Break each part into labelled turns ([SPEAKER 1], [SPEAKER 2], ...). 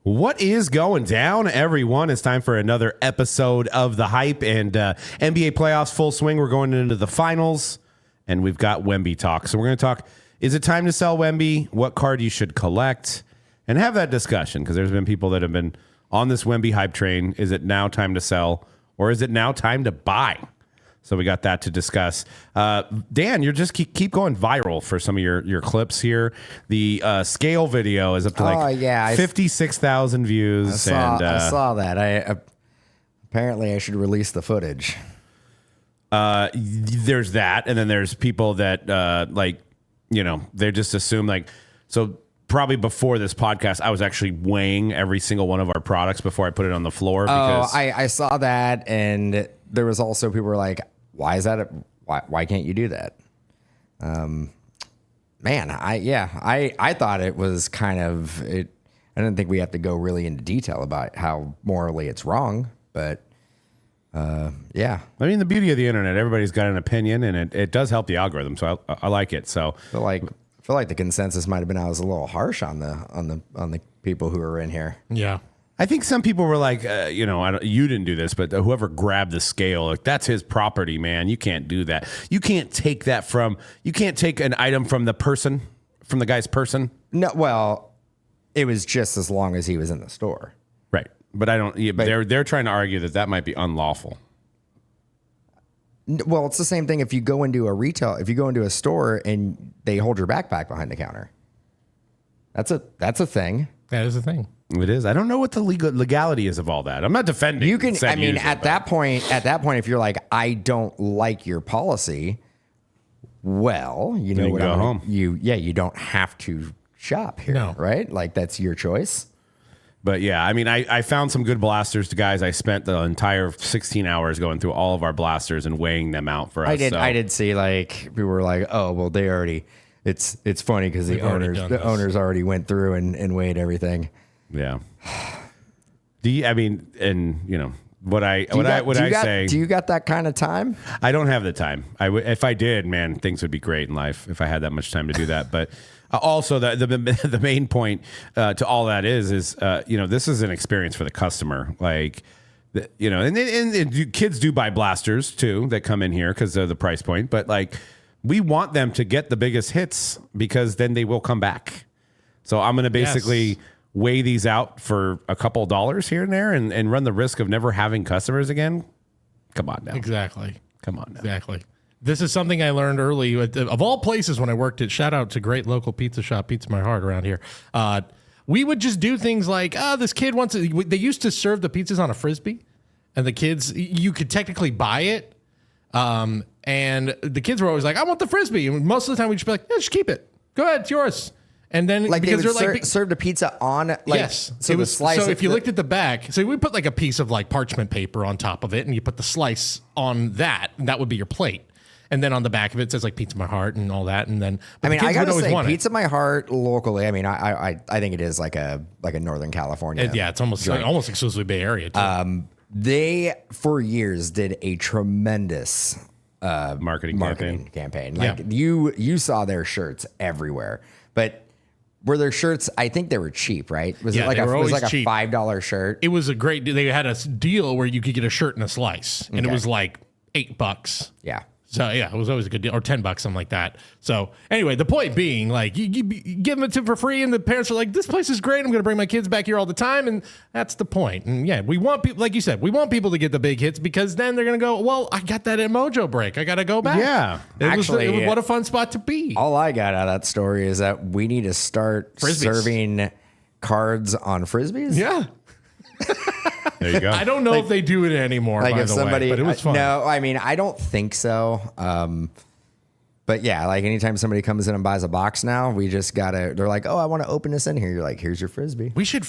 [SPEAKER 1] What is going down, everyone? It's time for another episode of The Hype, and NBA playoffs full swing. We're going into the finals, and we've got Wemby talk. So we're going to talk, is it time to sell Wemby? What card you should collect? And have that discussion, because there's been people that have been on this Wemby hype train. Is it now time to sell, or is it now time to buy? So we got that to discuss. Dan, you're just keep going viral for some of your clips here. The scale video is up to 56,000 views.
[SPEAKER 2] I saw that. Apparently I should release the footage.
[SPEAKER 1] There's that, and then there's people that they just assume so. Probably before this podcast, I was actually weighing every single one of our products before I put it on the floor. Because
[SPEAKER 2] I saw that, and there was also people were like, "Why is that? Why can't you do that?" I thought it was kind of it. I didn't think we have to go really into detail about how morally it's wrong, but yeah.
[SPEAKER 1] I mean, the beauty of the internet, everybody's got an opinion, and it does help the algorithm. So I like it. So
[SPEAKER 2] I feel like the consensus might have been I was a little harsh on the people who were in here.
[SPEAKER 3] Yeah.
[SPEAKER 1] I think some people were like, you didn't do this, but whoever grabbed the scale, that's his property, man. You can't do that. You can't take an item from the guy's person.
[SPEAKER 2] No, well, it was just as long as he was in the store.
[SPEAKER 1] Right. But they're trying to argue that might be unlawful.
[SPEAKER 2] Well, it's the same thing if you go into a store and they hold your backpack behind the counter. That's a thing.
[SPEAKER 3] That is a thing.
[SPEAKER 1] It is. I don't know what the legality is of all that. I'm not defending.
[SPEAKER 2] You can. I mean, at that point, if you're like, I don't like your policy, well, you know what?
[SPEAKER 1] Go home.
[SPEAKER 2] You don't have to shop here,
[SPEAKER 3] No.
[SPEAKER 2] right? Like that's your choice.
[SPEAKER 1] But yeah, I mean, I found some good blasters to guys. I spent the entire 16 hours going through all of our blasters and weighing them out for us.
[SPEAKER 2] I did see people were like, oh, well, they already. It's funny because the owners already went through and weighed everything.
[SPEAKER 1] Yeah. What I say?
[SPEAKER 2] Do you got that kind of time?
[SPEAKER 1] I don't have the time. If I did, man, things would be great in life if I had that much time to do that. But also, the main point to all that is this is an experience for the customer. And kids do buy blasters too that come in here because of the price point. But we want them to get the biggest hits because then they will come back. So I'm going to basically weigh these out for a couple dollars here and there and run the risk of never having customers again. Come on now.
[SPEAKER 3] Exactly.
[SPEAKER 1] Come on now.
[SPEAKER 3] Exactly. This is something I learned early. Of all places, when I worked at, shout out to great local pizza shop, Pizza My Heart around here. We would just do things like, this kid wants to, they used to serve the pizzas on a Frisbee, and the kids, you could technically buy it. And the kids were always like, I want the Frisbee. And most of the time we'd just be like, yeah, just keep it. Go ahead, it's yours. And then
[SPEAKER 2] because they're served a pizza on
[SPEAKER 3] yes.
[SPEAKER 2] So the slice.
[SPEAKER 3] So if you looked at the back, so we put a piece of parchment paper on top of it, and you put the slice on that, and that would be your plate. And then on the back of it says Pizza My Heart and all that. And then
[SPEAKER 2] I gotta say, Pizza My Heart locally. I mean, I think it is like a Northern California.
[SPEAKER 3] It's almost exclusively Bay Area too.
[SPEAKER 2] They for years did a tremendous
[SPEAKER 1] marketing
[SPEAKER 2] campaign. You saw their shirts everywhere, but. Were their shirts? I think they were cheap, right? Was it like a $5 shirt?
[SPEAKER 3] It was a great. They had a deal where you could get a shirt and a slice, and it was like $8.
[SPEAKER 2] Yeah.
[SPEAKER 3] So yeah, it was always a good deal, or $10, something like that. So anyway, the point being, you give them it for free, and the parents are like, "This place is great. I'm going to bring my kids back here all the time," and that's the point. And yeah, we want people, like you said, we want people to get the big hits because then they're going to go, "Well, I got that at Mojobreak. I got to go back."
[SPEAKER 1] Yeah,
[SPEAKER 3] what a fun spot to be.
[SPEAKER 2] All I got out of that story is that we need to start serving cards on Frisbees.
[SPEAKER 3] Yeah.
[SPEAKER 1] There you go.
[SPEAKER 3] I don't know if they do it anymore, by the way, but it was fun.
[SPEAKER 2] No, I mean, I don't think so. But yeah, anytime somebody comes in and buys a box now, we just gotta, they're like, oh, I want to open this in here. You're like, here's your Frisbee.
[SPEAKER 3] We should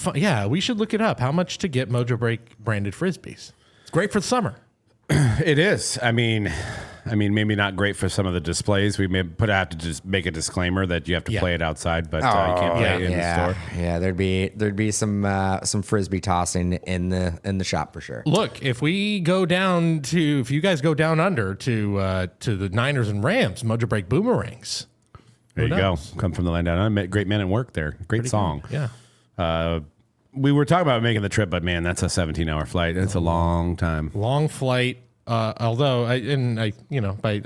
[SPEAKER 3] look it up. How much to get Mojobreak branded Frisbees? It's great for the summer.
[SPEAKER 1] It is. I mean, maybe not great for some of the displays. We may have to just make a disclaimer that you have to play it outside, but you can't play it in the store.
[SPEAKER 2] Yeah, there'd be some Frisbee tossing in the shop for sure.
[SPEAKER 3] Look, if you guys go down under to the Niners and Rams, Mojobreak boomerangs.
[SPEAKER 1] There you go. Come from the land down under. Great men at work there. Great song.
[SPEAKER 3] Good. Yeah.
[SPEAKER 1] we were talking about making the trip, but man, that's a 17-hour flight. It's a long time.
[SPEAKER 3] Long flight. Although I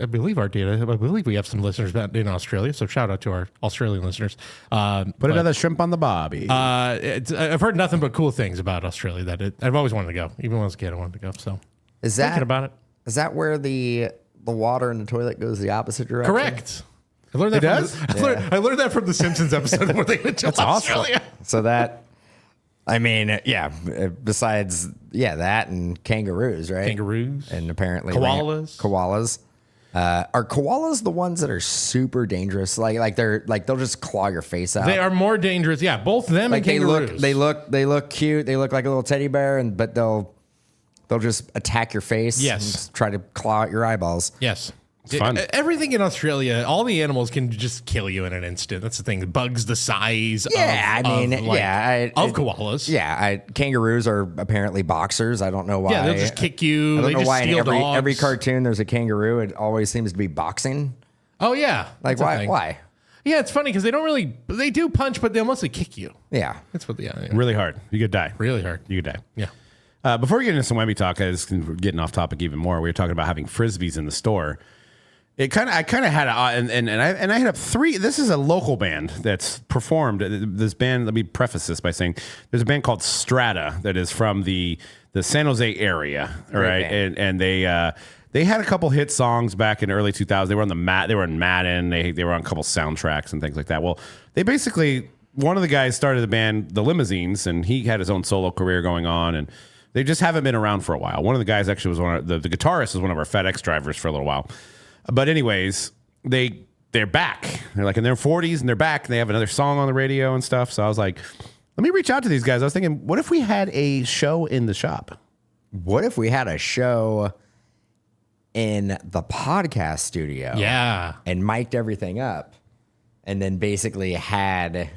[SPEAKER 3] believe our data, I believe we have some listeners in Australia. So shout out to our Australian listeners.
[SPEAKER 1] Put another shrimp on the bobby.
[SPEAKER 3] I've heard nothing but cool things about Australia. I've always wanted to go. Even when I was a kid, I wanted to go. So thinking about it.
[SPEAKER 2] Is that where the water in the toilet goes the opposite direction?
[SPEAKER 3] Correct. I learned that. I learned that from the Simpsons episode where they went to Australia.
[SPEAKER 2] So that. I mean, yeah. Besides, that and kangaroos, right?
[SPEAKER 3] Kangaroos
[SPEAKER 2] and apparently
[SPEAKER 3] koalas.
[SPEAKER 2] Koalas. Are koalas the ones that are super dangerous? Like they'll just claw your face out.
[SPEAKER 3] They are more dangerous. Yeah, both them and kangaroos.
[SPEAKER 2] They look cute. They look like a little teddy bear, but they'll just attack your face.
[SPEAKER 3] Yes.
[SPEAKER 2] And try to claw out your eyeballs.
[SPEAKER 3] Yes.
[SPEAKER 1] It's fun.
[SPEAKER 3] Everything in Australia, all the animals can just kill you in an instant. That's the thing. Bugs the size of koalas.
[SPEAKER 2] Yeah, kangaroos are apparently boxers. I don't know why.
[SPEAKER 3] Yeah, they'll just kick you.
[SPEAKER 2] I don't know why in every
[SPEAKER 3] dogs.
[SPEAKER 2] cartoon there's a kangaroo. It always seems to be boxing.
[SPEAKER 3] Oh, yeah.
[SPEAKER 2] Like, why?
[SPEAKER 3] Yeah, it's funny because they do punch, but they'll mostly kick you.
[SPEAKER 2] Yeah.
[SPEAKER 3] That's what,
[SPEAKER 1] Really hard. You could die.
[SPEAKER 3] Really hard.
[SPEAKER 1] You could die.
[SPEAKER 3] Yeah.
[SPEAKER 1] Before we get into some Wemby talk, we're getting off topic even more. We were talking about having Frisbees in the store. I kind of had I had 3. This is a local band that's performed. This band. Let me preface this by saying there's a band called Strata that is from the San Jose area. All right, and they had a couple hit songs back in the early 2000s. They were on They were in Madden. They were on a couple soundtracks and things like that. Well, they basically, one of the guys started the band, the Limousines, and he had his own solo career going on, and they just haven't been around for a while. One of the guys actually was the guitarist was one of our FedEx drivers for a little while. But anyways, they're back. They're like in their 40s and they're back. And they have another song on the radio and stuff. So I was like, let me reach out to these guys. I was thinking, what if we had a show in the shop?
[SPEAKER 2] What if we had a show in the podcast studio?
[SPEAKER 3] Yeah.
[SPEAKER 2] And mic'd everything up and then basically had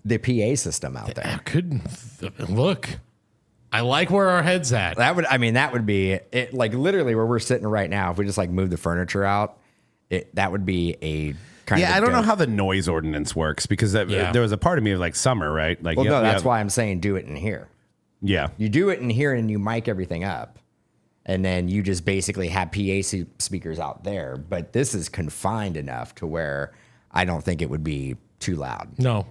[SPEAKER 2] the PA system out there.
[SPEAKER 3] Look. I like where our head's at.
[SPEAKER 2] That would be it. Like literally where we're sitting right now. If we just like move the furniture out, that would be a kind of.
[SPEAKER 1] Yeah, I don't know how the noise ordinance works because there was a part of me of like summer, right? Like,
[SPEAKER 2] well, no, that's why I'm saying do it in here.
[SPEAKER 1] Yeah,
[SPEAKER 2] you do it in here and you mic everything up, and then you just basically have PA speakers out there. But this is confined enough to where I don't think it would be too loud.
[SPEAKER 3] No,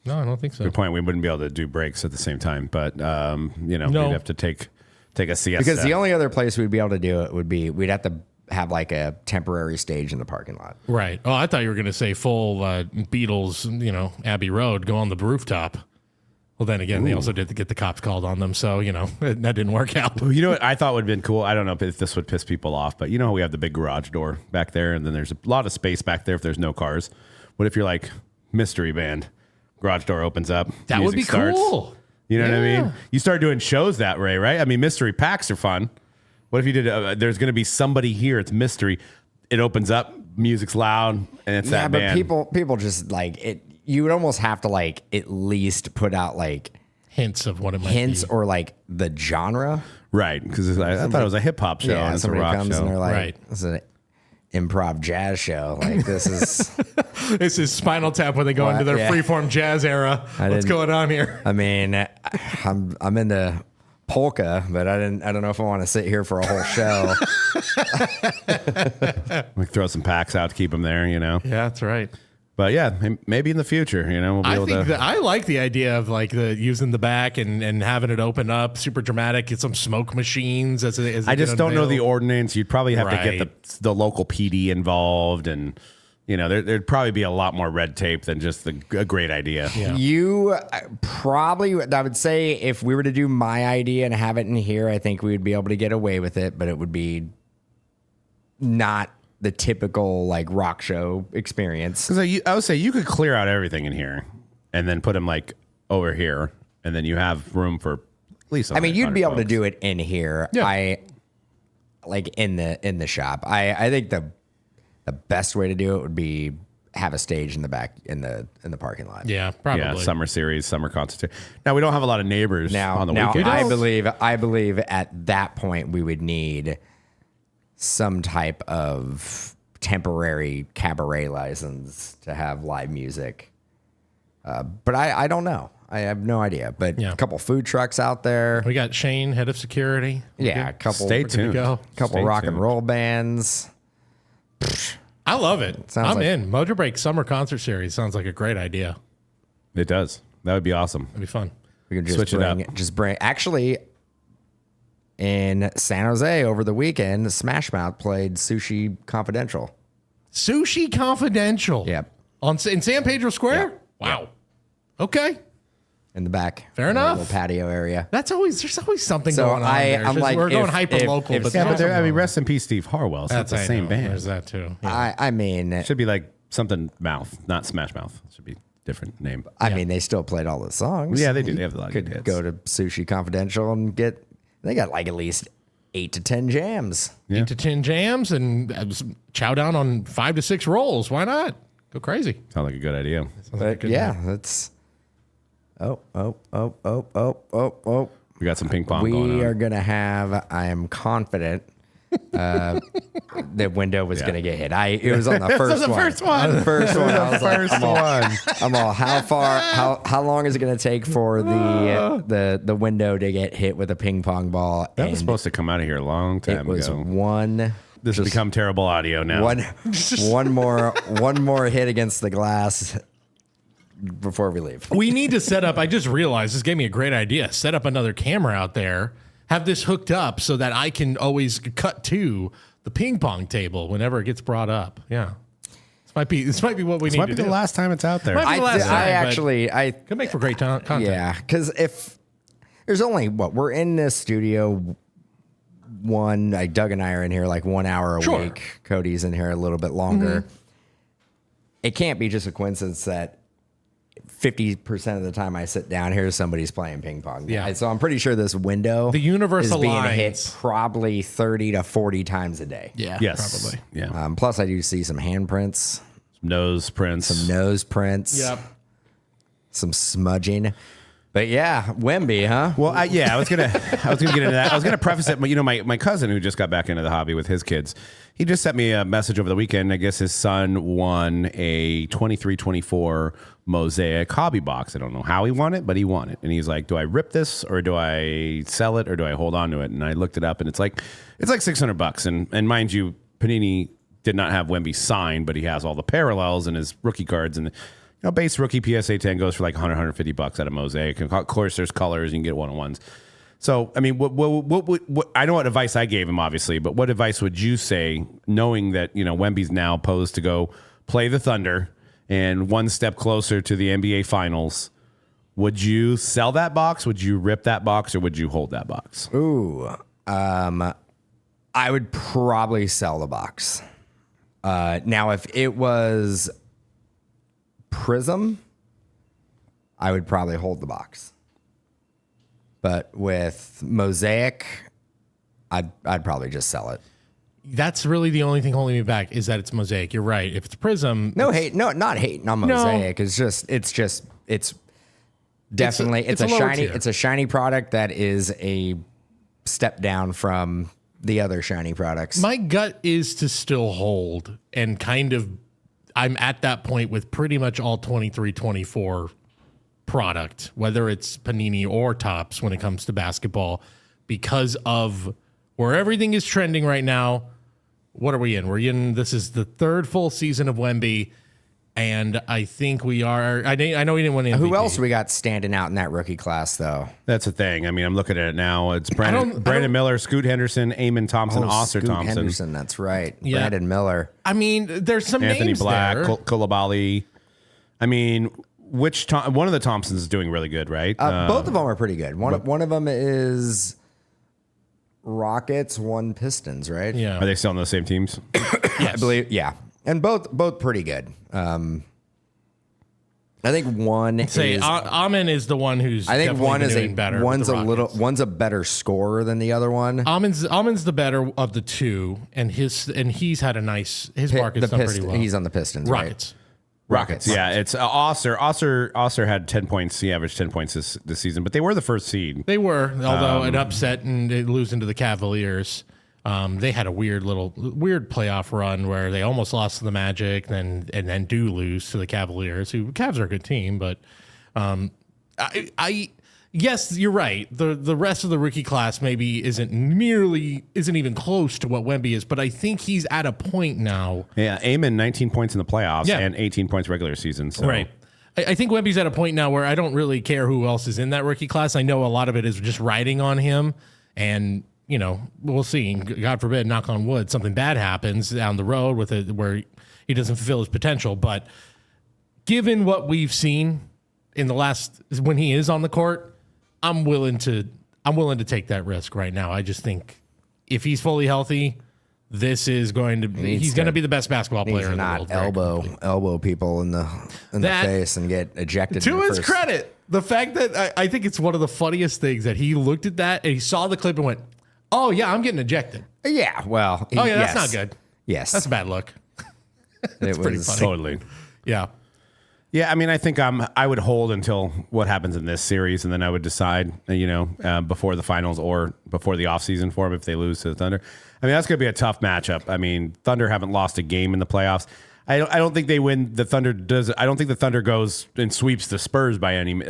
[SPEAKER 3] I don't think so.
[SPEAKER 1] Good point. We wouldn't be able to do breaks at the same time, but we'd have to take a siesta.
[SPEAKER 2] Because the only other place we'd be able to do it would be we'd have to have like a temporary stage in the parking lot.
[SPEAKER 3] Right. Oh, I thought you were going to say full Beatles, Abbey Road, go on the rooftop. Well, then again, they also did get the cops called on them, so that didn't work out.
[SPEAKER 1] You know what I thought would have been cool? I don't know if this would piss people off, but how we have the big garage door back there, and then there's a lot of space back there if there's no cars. What if you're like mystery band? Garage door opens up.
[SPEAKER 3] That would be cool.
[SPEAKER 1] You know what I mean? You start doing shows that way, right? I mean, mystery packs are fun. What if you did? There's going to be somebody here. It's mystery. It opens up. Music's loud, and it's that band.
[SPEAKER 2] Yeah, but people just like it. You would almost have to like at least put out like
[SPEAKER 3] hints of what it might be,
[SPEAKER 2] or like the genre,
[SPEAKER 1] right? Because I thought it was a hip hop show.
[SPEAKER 2] Yeah,
[SPEAKER 1] and it's a
[SPEAKER 2] somebody
[SPEAKER 1] rock
[SPEAKER 2] comes
[SPEAKER 1] show.
[SPEAKER 2] and they're like,
[SPEAKER 3] right.
[SPEAKER 2] This is an improv jazz show. Like this is.
[SPEAKER 3] This is Spinal Tap when they go into their freeform jazz era. What's going on here?
[SPEAKER 2] I mean, I'm into polka, but I don't know if I want to sit here for a whole show.
[SPEAKER 1] We throw some packs out to keep them there,
[SPEAKER 3] Yeah, that's right.
[SPEAKER 1] But yeah, maybe in the future, we'll be able to.
[SPEAKER 3] I like the idea of like using the back and having it open up, super dramatic. Get some smoke machines as
[SPEAKER 1] I just don't know the ordinance. You'd probably have to get the local PD involved, and there'd probably be a lot more red tape than just a great idea.
[SPEAKER 3] Yeah.
[SPEAKER 2] You probably, I would say, if we were to do my idea and have it in here, I think we would be able to get away with it, but it would be not the typical like rock show experience.
[SPEAKER 1] Because I would say you could clear out everything in here and then put them like over here, and then you have room for at least.
[SPEAKER 2] I mean, you'd be able to do it in here.
[SPEAKER 3] Yeah.
[SPEAKER 2] Like in the shop. I think the best way to do it would be have a stage in the back in the parking lot.
[SPEAKER 3] Yeah, probably.
[SPEAKER 1] Yeah, summer series, summer concert. Now we don't have a lot of neighbors on the weekend.
[SPEAKER 2] I believe at that point we would need some type of temporary cabaret license to have live music. But I don't know. I have no idea. But
[SPEAKER 3] Yeah.
[SPEAKER 2] a couple food trucks out there.
[SPEAKER 3] We got Shane, head of security.
[SPEAKER 2] Yeah, a couple.
[SPEAKER 1] Stay
[SPEAKER 3] We're good to
[SPEAKER 1] tuned.
[SPEAKER 3] go.
[SPEAKER 2] Couple
[SPEAKER 1] Stay
[SPEAKER 2] rock and
[SPEAKER 1] tuned.
[SPEAKER 2] roll bands.
[SPEAKER 3] I love it.
[SPEAKER 2] Sounds
[SPEAKER 3] I'm
[SPEAKER 2] like-
[SPEAKER 3] in. Mojobreak Summer Concert Series sounds like a great idea.
[SPEAKER 1] It does. That would be awesome.
[SPEAKER 3] It'd be fun.
[SPEAKER 2] We can just
[SPEAKER 1] Switch it
[SPEAKER 2] bring,
[SPEAKER 1] up.
[SPEAKER 2] just bring. Actually, in San Jose over the weekend, Smash Mouth played Sushi Confidential.
[SPEAKER 3] Sushi Confidential.
[SPEAKER 2] Yep.
[SPEAKER 3] In San Pedro Square?
[SPEAKER 2] Yep.
[SPEAKER 3] Wow. Okay.
[SPEAKER 2] In the back.
[SPEAKER 3] Fair
[SPEAKER 2] in the
[SPEAKER 3] enough.
[SPEAKER 2] little patio area.
[SPEAKER 3] There's always something
[SPEAKER 2] So
[SPEAKER 3] going on there. It's
[SPEAKER 2] I'm
[SPEAKER 3] just
[SPEAKER 2] like,
[SPEAKER 3] we're going
[SPEAKER 2] if-
[SPEAKER 3] hyper local,
[SPEAKER 2] if-
[SPEAKER 3] but
[SPEAKER 1] Yeah,
[SPEAKER 3] there's
[SPEAKER 1] but I
[SPEAKER 3] something
[SPEAKER 1] mean,
[SPEAKER 3] going
[SPEAKER 1] rest in peace, Steve Harwell. So it's the
[SPEAKER 3] I
[SPEAKER 1] same
[SPEAKER 3] know.
[SPEAKER 1] band.
[SPEAKER 3] There's that too. Yeah.
[SPEAKER 2] I mean,
[SPEAKER 1] Should be like something Mouth, not Smash Mouth. Should be different name.
[SPEAKER 2] I mean, they still played all the songs.
[SPEAKER 1] Yeah, they do. They have a lot of good
[SPEAKER 2] Could
[SPEAKER 1] hits.
[SPEAKER 2] go to Sushi Confidential and get. They got like at least 8 to 10 jams.
[SPEAKER 3] 8 to 10 jams and chow down on 5 to 6 rolls. Why not? Go crazy.
[SPEAKER 1] Sounds like a good idea.
[SPEAKER 2] But yeah, that's. Oh.
[SPEAKER 1] We got some ping pong going
[SPEAKER 2] We
[SPEAKER 1] on.
[SPEAKER 2] are gonna have. I am confident. The window was gonna get hit. It was on the first
[SPEAKER 1] the
[SPEAKER 2] one.
[SPEAKER 1] first one.
[SPEAKER 2] On the first one. I was like,
[SPEAKER 1] First one.
[SPEAKER 2] I'm all. How long is it gonna take for the window to get hit with a ping pong ball?
[SPEAKER 1] That was supposed to come out of here a long
[SPEAKER 2] It
[SPEAKER 1] time
[SPEAKER 2] was
[SPEAKER 1] ago.
[SPEAKER 2] one.
[SPEAKER 1] This has become terrible audio now.
[SPEAKER 2] One more hit against the glass before we leave.
[SPEAKER 3] We need to set up. I just realized this gave me a great idea. Set up another camera out there. Have this hooked up so that I can always cut to the ping pong table whenever it gets brought up. Yeah, this might be what we
[SPEAKER 1] This
[SPEAKER 3] need
[SPEAKER 1] might
[SPEAKER 3] to
[SPEAKER 1] be the
[SPEAKER 3] do.
[SPEAKER 1] last time it's out there.
[SPEAKER 3] Might be the last time, but
[SPEAKER 2] I
[SPEAKER 3] could make for great content.
[SPEAKER 2] yeah, because if there's only we're in this studio. Like Doug and I are in here like 1 hour a
[SPEAKER 3] Sure.
[SPEAKER 2] week. Cody's in here a little bit longer. It can't be just a coincidence that 50% of the time I sit down here, somebody's playing ping pong.
[SPEAKER 3] Yeah.
[SPEAKER 2] So I'm pretty sure this window
[SPEAKER 3] The universe
[SPEAKER 2] is being
[SPEAKER 3] aligns.
[SPEAKER 2] hit probably 30 to 40 times a day.
[SPEAKER 3] Yeah,
[SPEAKER 1] Yes.
[SPEAKER 3] probably.
[SPEAKER 1] Yeah.
[SPEAKER 2] Plus, I do see some handprints,
[SPEAKER 1] Nose prints.
[SPEAKER 2] nose prints,
[SPEAKER 3] Yep.
[SPEAKER 2] some smudging. But yeah, Wemby, huh?
[SPEAKER 1] Well, I was gonna get into that. I was gonna preface it, but my cousin who just got back into the hobby with his kids, he just sent me a message over the weekend. I guess his son won a 23-24 Mosaic hobby box. I don't know how he won it, but he won it. And he's like, "Do I rip this or do I sell it or do I hold on to it?" And I looked it up, and it's like $600. And mind you, Panini did not have Wemby signed, but he has all the parallels and his rookie cards and. Base rookie PSA 10 goes for like $100, $150 at a Mosaic. And of course, there's colors. You can get one-on-ones. So, I mean, what I know what advice I gave him, obviously, but what advice would you say, knowing that, Wemby's now posed to go play the Thunder and one step closer to the NBA Finals? Would you sell that box? Would you rip that box? Or would you hold that box?
[SPEAKER 2] Ooh, I would probably sell the box. Now, if it was Prism, I would probably hold the box. But with Mosaic, I'd probably just sell it.
[SPEAKER 3] That's really the only thing holding me back is that it's Mosaic. You're right. If it's Prism,
[SPEAKER 2] Not hating on Mosaic. It's definitely
[SPEAKER 3] It's
[SPEAKER 2] a
[SPEAKER 3] a lower
[SPEAKER 2] shiny.
[SPEAKER 3] tier.
[SPEAKER 2] It's a shiny product that is a step down from the other shiny products.
[SPEAKER 3] my gut is to still hold and kind of. I'm at that point with pretty much all 23-24 product, whether it's Panini or Topps when it comes to basketball, because of where everything is trending right now. What are we in? This is the third full season of Wemby, and I think we are. I know he didn't win MVP.
[SPEAKER 2] Who else we got standing out in that rookie class, though?
[SPEAKER 1] That's the thing. I mean, I'm looking at it now. It's
[SPEAKER 3] I don't-
[SPEAKER 1] Brandon Miller, Scoot Henderson, Eamon Thompson, Oscar
[SPEAKER 2] Scoot
[SPEAKER 1] Thompson,
[SPEAKER 2] Henderson, that's right.
[SPEAKER 3] Yeah.
[SPEAKER 2] Brandon Miller.
[SPEAKER 3] I mean, there's some
[SPEAKER 1] Anthony
[SPEAKER 3] names
[SPEAKER 1] Black,
[SPEAKER 3] there.
[SPEAKER 1] Coulibaly. I mean, one of the Thompsons is doing really good, right?
[SPEAKER 2] Both of them are pretty good. One of them is Rockets, one Pistons, right?
[SPEAKER 3] Yeah.
[SPEAKER 1] Are they still on those same teams?
[SPEAKER 2] I believe. Yeah, and both pretty good. I think one
[SPEAKER 3] Say
[SPEAKER 2] is.
[SPEAKER 3] Amen is the one who's.
[SPEAKER 2] I think
[SPEAKER 3] definitely
[SPEAKER 2] one
[SPEAKER 3] been
[SPEAKER 2] is
[SPEAKER 3] doing better. with
[SPEAKER 2] one's
[SPEAKER 3] the
[SPEAKER 2] a little.
[SPEAKER 3] Rockets.
[SPEAKER 2] One's a better scorer than the other one.
[SPEAKER 3] Amen's the better of the two, and he's had a nice. His market's done pretty well.
[SPEAKER 2] He's on the Pistons, right?
[SPEAKER 3] Rockets.
[SPEAKER 2] Rockets.
[SPEAKER 1] Yeah, it's Osser had 10 points. He averaged 10 points this season, but they were the first seed.
[SPEAKER 3] They were, although an upset and they losing to the Cavaliers. They had a weird playoff run where they almost lost to the Magic, and then do lose to the Cavaliers. Who Cavs are a good team, but Yes, you're right. The rest of the rookie class maybe isn't even close to what Wemby is, but I think he's at a point now.
[SPEAKER 1] Yeah, Amon 19 points in the playoffs and 18 points regular season. So.
[SPEAKER 3] Right. I think Wemby's at a point now where I don't really care who else is in that rookie class. I know a lot of it is just riding on him, and we'll see. God forbid, knock on wood, something bad happens down the road with it where he doesn't fulfill his potential. But given what we've seen in the last when he is on the court, I'm willing to take that risk right now. I just think if he's fully healthy, he's going to be the best basketball player in the world.
[SPEAKER 2] Elbow people in the face and get ejected.
[SPEAKER 3] To his credit, the fact that I think it's one of the funniest things that he looked at that and he saw the clip and went, "Oh yeah, I'm getting ejected."
[SPEAKER 2] Yeah, well,
[SPEAKER 3] that's not good.
[SPEAKER 2] Yes,
[SPEAKER 3] that's a bad look.
[SPEAKER 2] It's
[SPEAKER 3] pretty funny.
[SPEAKER 1] Totally.
[SPEAKER 3] Yeah.
[SPEAKER 1] Yeah, I mean, I think I would hold until what happens in this series, and then I would decide, before the finals or before the offseason for them if they lose to the Thunder. I mean, that's going to be a tough matchup. I mean, Thunder haven't lost a game in the playoffs. I don't think they win. The Thunder does. I don't think the Thunder goes and sweeps the Spurs by any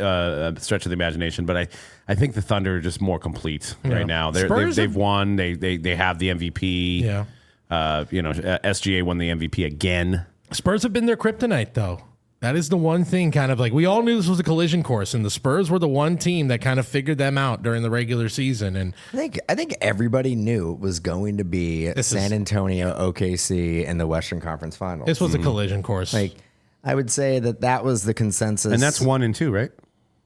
[SPEAKER 1] stretch of the imagination. But I think the Thunder are just more complete right now. They've won. They have the MVP.
[SPEAKER 3] Yeah.
[SPEAKER 1] SGA won the MVP again.
[SPEAKER 3] Spurs have been their kryptonite, though. That is the one thing kind of like we all knew this was a collision course, and the Spurs were the one team that kind of figured them out during the regular season. And
[SPEAKER 2] I think everybody knew it was going to be San Antonio, OKC, and the Western Conference Finals.
[SPEAKER 3] This was a collision course.
[SPEAKER 2] Like I would say that was the consensus,
[SPEAKER 1] and that's 1 and 2, right?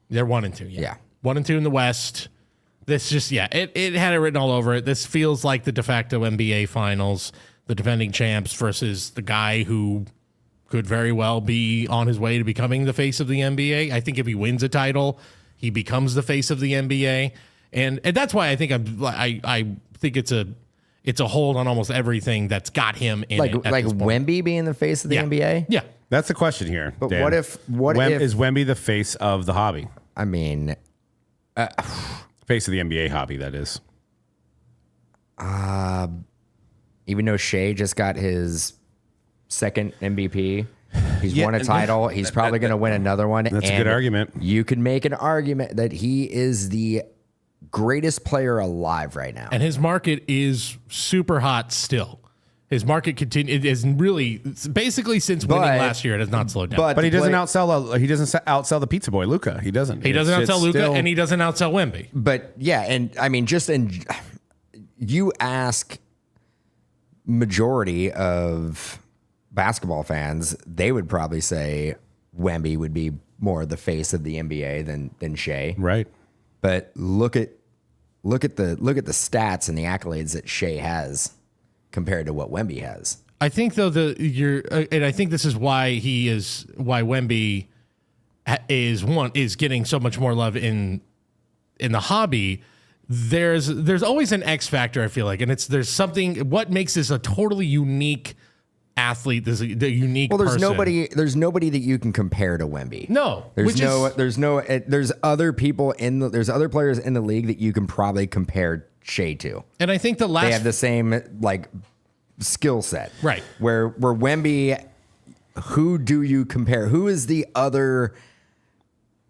[SPEAKER 3] They're 1 and 2.
[SPEAKER 2] Yeah,
[SPEAKER 3] 1 and 2 in the West. This just it had it written all over it. This feels like the de facto NBA Finals, the defending champs versus the guy who could very well be on his way to becoming the face of the NBA. I think if he wins a title, he becomes the face of the NBA, and that's why I think I think it's a hold on almost everything that's got him in
[SPEAKER 2] like Wemby being the face of the NBA.
[SPEAKER 3] Yeah,
[SPEAKER 1] that's the question here.
[SPEAKER 2] But
[SPEAKER 1] Dan.
[SPEAKER 2] what if
[SPEAKER 1] is Wemby the face of the hobby?
[SPEAKER 2] I mean,
[SPEAKER 1] face of the NBA hobby, that is.
[SPEAKER 2] Even though Shea just got his second MVP, he's won a title. He's probably going to win another one.
[SPEAKER 1] That's a good argument.
[SPEAKER 2] You could make an argument that he is the greatest player alive right now,
[SPEAKER 3] and his market is super hot still. His market it is really basically since winning last year. It has not slowed down.
[SPEAKER 1] But he doesn't outsell the pizza boy Luka. He doesn't.
[SPEAKER 3] He doesn't outsell Luka, and he doesn't outsell Wemby.
[SPEAKER 2] But yeah, and I mean, you ask majority of basketball fans, they would probably say Wemby would be more the face of the NBA than Shea.
[SPEAKER 1] Right.
[SPEAKER 2] But look at the stats and the accolades that Shea has compared to what Wemby has.
[SPEAKER 3] I think though and I think this is why Wemby is getting so much more love in the hobby. There's always an X factor, I feel like, and there's something what makes this a totally unique athlete. There's the unique.
[SPEAKER 2] Well, there's
[SPEAKER 3] person.
[SPEAKER 2] There's nobody that you can compare to Wemby.
[SPEAKER 3] No,
[SPEAKER 2] there's other people there's other players in the league that you can probably compare Shea to.
[SPEAKER 3] And I think
[SPEAKER 2] they have the same skill set,
[SPEAKER 3] right?
[SPEAKER 2] Where Wemby, who do you compare? Who is the other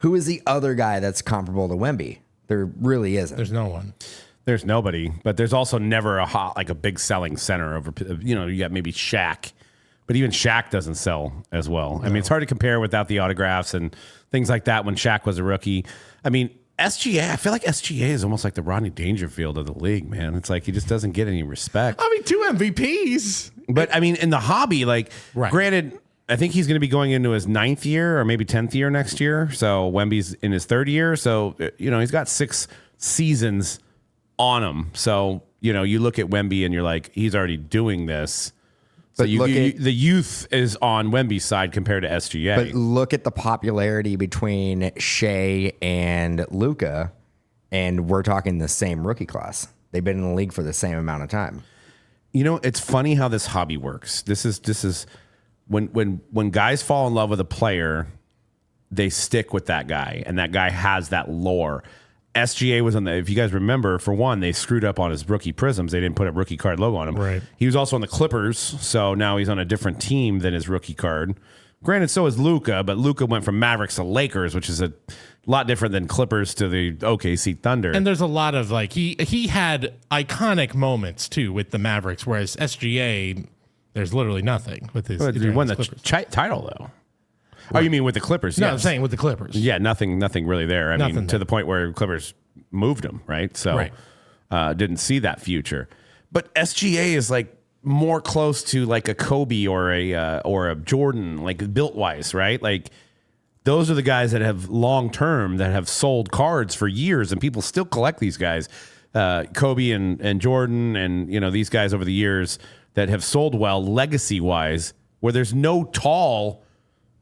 [SPEAKER 2] guy that's comparable to Wemby? There really isn't.
[SPEAKER 3] There's no one.
[SPEAKER 1] There's nobody, but there's also never a big selling center over. You got maybe Shaq, but even Shaq doesn't sell as well. No. I mean, it's hard to compare without the autographs and things like that. When Shaq was a rookie, I mean, SGA. I feel like SGA is almost like the Rodney Dangerfield of the league, man. It's like he just doesn't get any respect.
[SPEAKER 3] I mean, 2 MVPs,
[SPEAKER 1] but I mean, in the hobby, granted. I think he's going to be going into his 9th year or maybe 10th year next year. So Wemby's in his 3rd year. So, he's got 6 seasons on him. So, you look at Wemby and you're like, he's already doing this. So the youth is on Wemby's side compared to SGA.
[SPEAKER 2] But look at the popularity between Shea and Luka, and we're talking the same rookie class. They've been in the league for the same amount of time.
[SPEAKER 1] It's funny how this hobby works. This is when guys fall in love with a player, they stick with that guy, and that guy has that lore. SGA was if you guys remember, for one, they screwed up on his rookie prisms. They didn't put a rookie card logo on him.
[SPEAKER 3] Right.
[SPEAKER 1] He was also on the Clippers, so now he's on a different team than his rookie card. Granted, so is Luka, but Luka went from Mavericks to Lakers, which is a lot different than Clippers to the OKC Thunder.
[SPEAKER 3] And there's a lot of like he had iconic moments too with the Mavericks, whereas SGA, there's literally nothing with his.
[SPEAKER 1] He won the title though. Oh, you mean with the Clippers?
[SPEAKER 3] No,
[SPEAKER 1] yes.
[SPEAKER 3] I'm saying with the Clippers.
[SPEAKER 1] Yeah, nothing really there. I mean,
[SPEAKER 3] Nothing
[SPEAKER 1] to
[SPEAKER 3] there.
[SPEAKER 1] the point where Clippers moved him, right? So didn't see that future. But SGA is like more close to like a Kobe or a Jordan, like built wise, right? Like those are the guys that have long term that have sold cards for years, and people still collect these guys. Kobe and Jordan, and these guys over the years that have sold well legacy wise, where there's no tall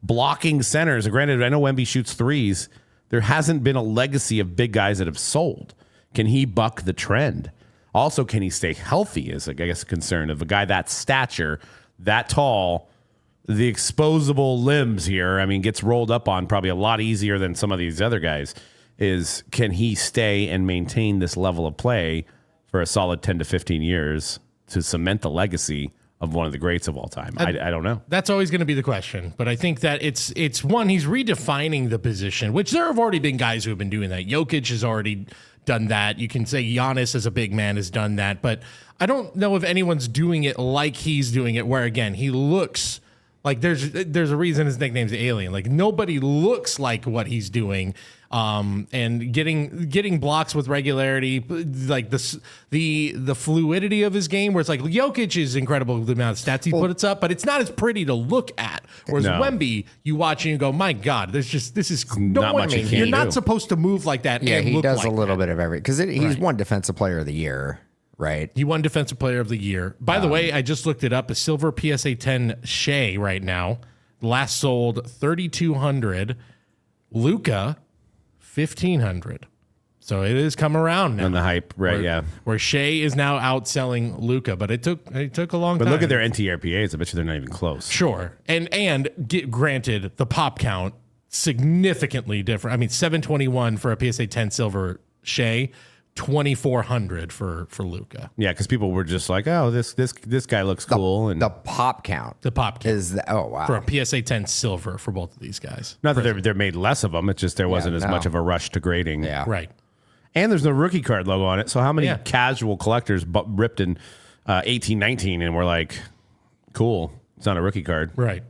[SPEAKER 1] blocking centers. Granted, I know Wemby shoots threes. There hasn't been a legacy of big guys that have sold. Can he buck the trend? Also, can he stay healthy is, I guess, a concern of a guy that stature, that tall, the exposable limbs here, I mean, gets rolled up on probably a lot easier than some of these other guys, is can he stay and maintain this level of play for a solid 10 to 15 years to cement the legacy of one of the greats of all time? I don't know.
[SPEAKER 3] That's always going to be the question. But I think that it's one, he's redefining the position, which there have already been guys who have been doing that. Jokic has already done that. You can say Giannis as a big man has done that. But I don't know if anyone's doing it like he's doing it, where, again, he looks like there's a reason his nickname's Alien. Like, nobody looks like what he's doing. And getting blocks with regularity, like the fluidity of his game, where it's like Jokic is incredible, the amount of stats he puts up, but it's not as pretty to look at. Whereas Wemby, you watch and you go, my God, this is
[SPEAKER 1] not much he can
[SPEAKER 3] you're
[SPEAKER 1] do.
[SPEAKER 3] not supposed to move like that.
[SPEAKER 2] Yeah,
[SPEAKER 3] and
[SPEAKER 2] he
[SPEAKER 3] look
[SPEAKER 2] does
[SPEAKER 3] like
[SPEAKER 2] a little
[SPEAKER 3] that.
[SPEAKER 2] bit of everything because he's won Defensive Player of the Year, right?
[SPEAKER 3] He won Defensive Player of the Year. By the way, I just looked it up. A silver PSA 10 Shea right now, last sold 3,200. Luka, 1,500. So it is come around now.
[SPEAKER 1] And the hype, right?
[SPEAKER 3] Where Shea is now outselling Luka, but it took a long time.
[SPEAKER 1] But look at their NTRPAs. I bet you they're not even close.
[SPEAKER 3] Sure. Granted, the pop count significantly different. I mean, 721 for a PSA 10 silver Shea, 2,400 for Luka.
[SPEAKER 1] Yeah, because people were just like, oh, this guy looks cool. And
[SPEAKER 2] The pop count.
[SPEAKER 3] The pop count
[SPEAKER 2] Is oh wow.
[SPEAKER 3] for a PSA 10 silver for both of these guys.
[SPEAKER 1] not that they're made less of them. It's just there wasn't as
[SPEAKER 2] no.
[SPEAKER 1] much of a rush to grading.
[SPEAKER 2] Yeah.
[SPEAKER 3] Right.
[SPEAKER 1] And there's no rookie card logo on it. So how many
[SPEAKER 3] Yeah.
[SPEAKER 1] casual collectors ripped in 18, 19 and were like, cool, it's not a rookie card.
[SPEAKER 3] Right.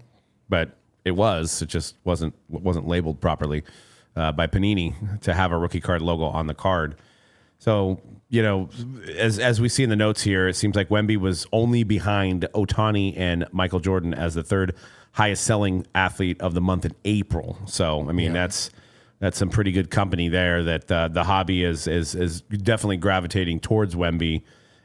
[SPEAKER 1] But it was. It just wasn't labeled properly by Panini to have a rookie card logo on the card. So, as we see in the notes here, it seems like Wemby was only behind Ohtani and Michael Jordan as the third highest selling athlete of the month in April. So, I mean, that's some pretty good company there that the hobby is definitely gravitating towards Wemby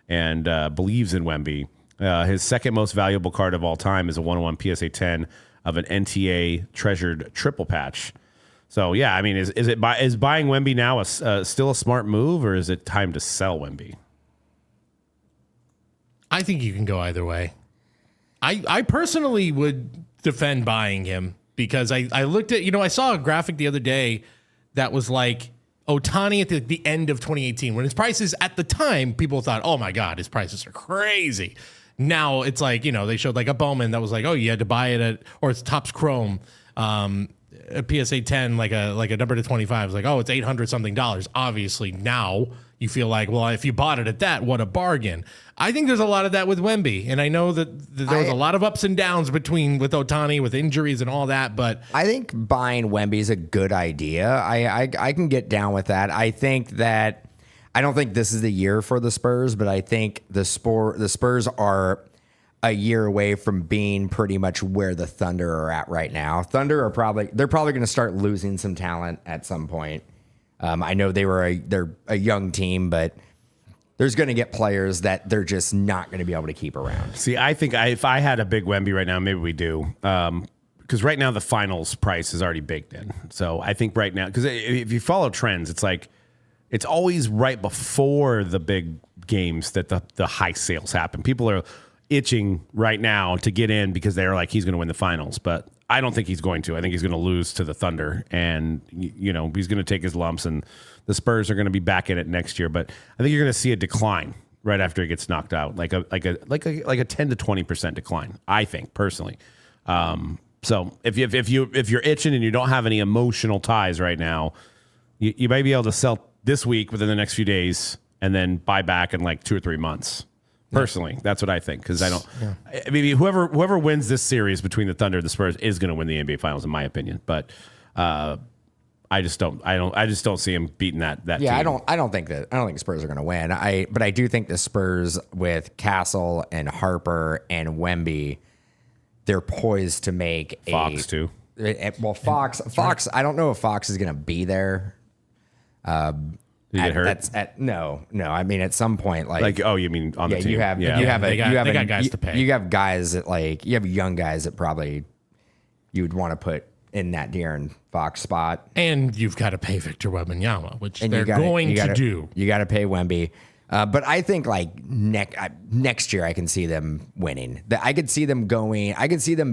[SPEAKER 1] and believes in Wemby. His second most valuable card of all time is a 101 PSA 10 of an NTA treasured triple patch. So, yeah, I mean, is buying Wemby now still a smart move, or is it time to sell Wemby?
[SPEAKER 3] I think you can go either way. I personally would defend buying him because I looked at, I saw a graphic the other day that was like Ohtani at the end of 2018, when his prices at the time, people thought, oh my God, his prices are crazy. Now it's like, they showed like a Bowman that was like, oh, you had to buy it or it's Topps Chrome. A PSA 10, like a number to 25 is like, oh, it's $800 something. Obviously now you feel like, well, if you bought it at that, what a bargain. I think there's a lot of that with Wemby. And I know that there was a lot of ups and downs with Ohtani, with injuries and all that, but
[SPEAKER 2] I think buying Wemby is a good idea. I can get down with that. I think that I don't think this is the year for the Spurs, but I think the Spurs are a year away from being pretty much where the Thunder are at right now. Thunder they're probably going to start losing some talent at some point. I know they're a young team, but there's going to get players that they're just not going to be able to keep around.
[SPEAKER 1] See, I think if I had a big Wemby right now, maybe we do. Because right now the finals price is already baked in. So I think right now, because if you follow trends, it's like it's always right before the big games that the high sales happen. People are itching right now to get in because they're like, he's going to win the finals. But I don't think he's going to. I think he's going to lose to the Thunder, and he's going to take his lumps, and the Spurs are going to be back in it next year. But I think you're going to see a decline right after he gets knocked out, like a 10 to 20% decline. I think personally, So if you're itching and you don't have any emotional ties right now, you might be able to sell this week within the next few days and then buy back in like 2 or 3 months. Personally, that's what I think, because I don't. Yeah. I mean, whoever wins this series between the Thunder and the Spurs is going to win the NBA Finals, in my opinion. But I just don't see him beating that.
[SPEAKER 2] Yeah,
[SPEAKER 1] team.
[SPEAKER 2] I don't think Spurs are going to win. But I do think the Spurs with Castle and Harper and Wemby, they're poised to make
[SPEAKER 1] Fox too.
[SPEAKER 2] Well, Fox. I don't know if Fox is going to be there.
[SPEAKER 1] You get hurt?
[SPEAKER 2] No. I mean, at some point,
[SPEAKER 1] oh, you mean on the team?
[SPEAKER 2] You have
[SPEAKER 3] they got guys to pay.
[SPEAKER 2] You have guys that you have young guys that probably you would want to put in that De'Aaron Fox spot,
[SPEAKER 3] and you've got to pay Victor Wembanyama, which they're going to do.
[SPEAKER 2] You got to pay Wemby. But I think next year I can see them winning. I could see them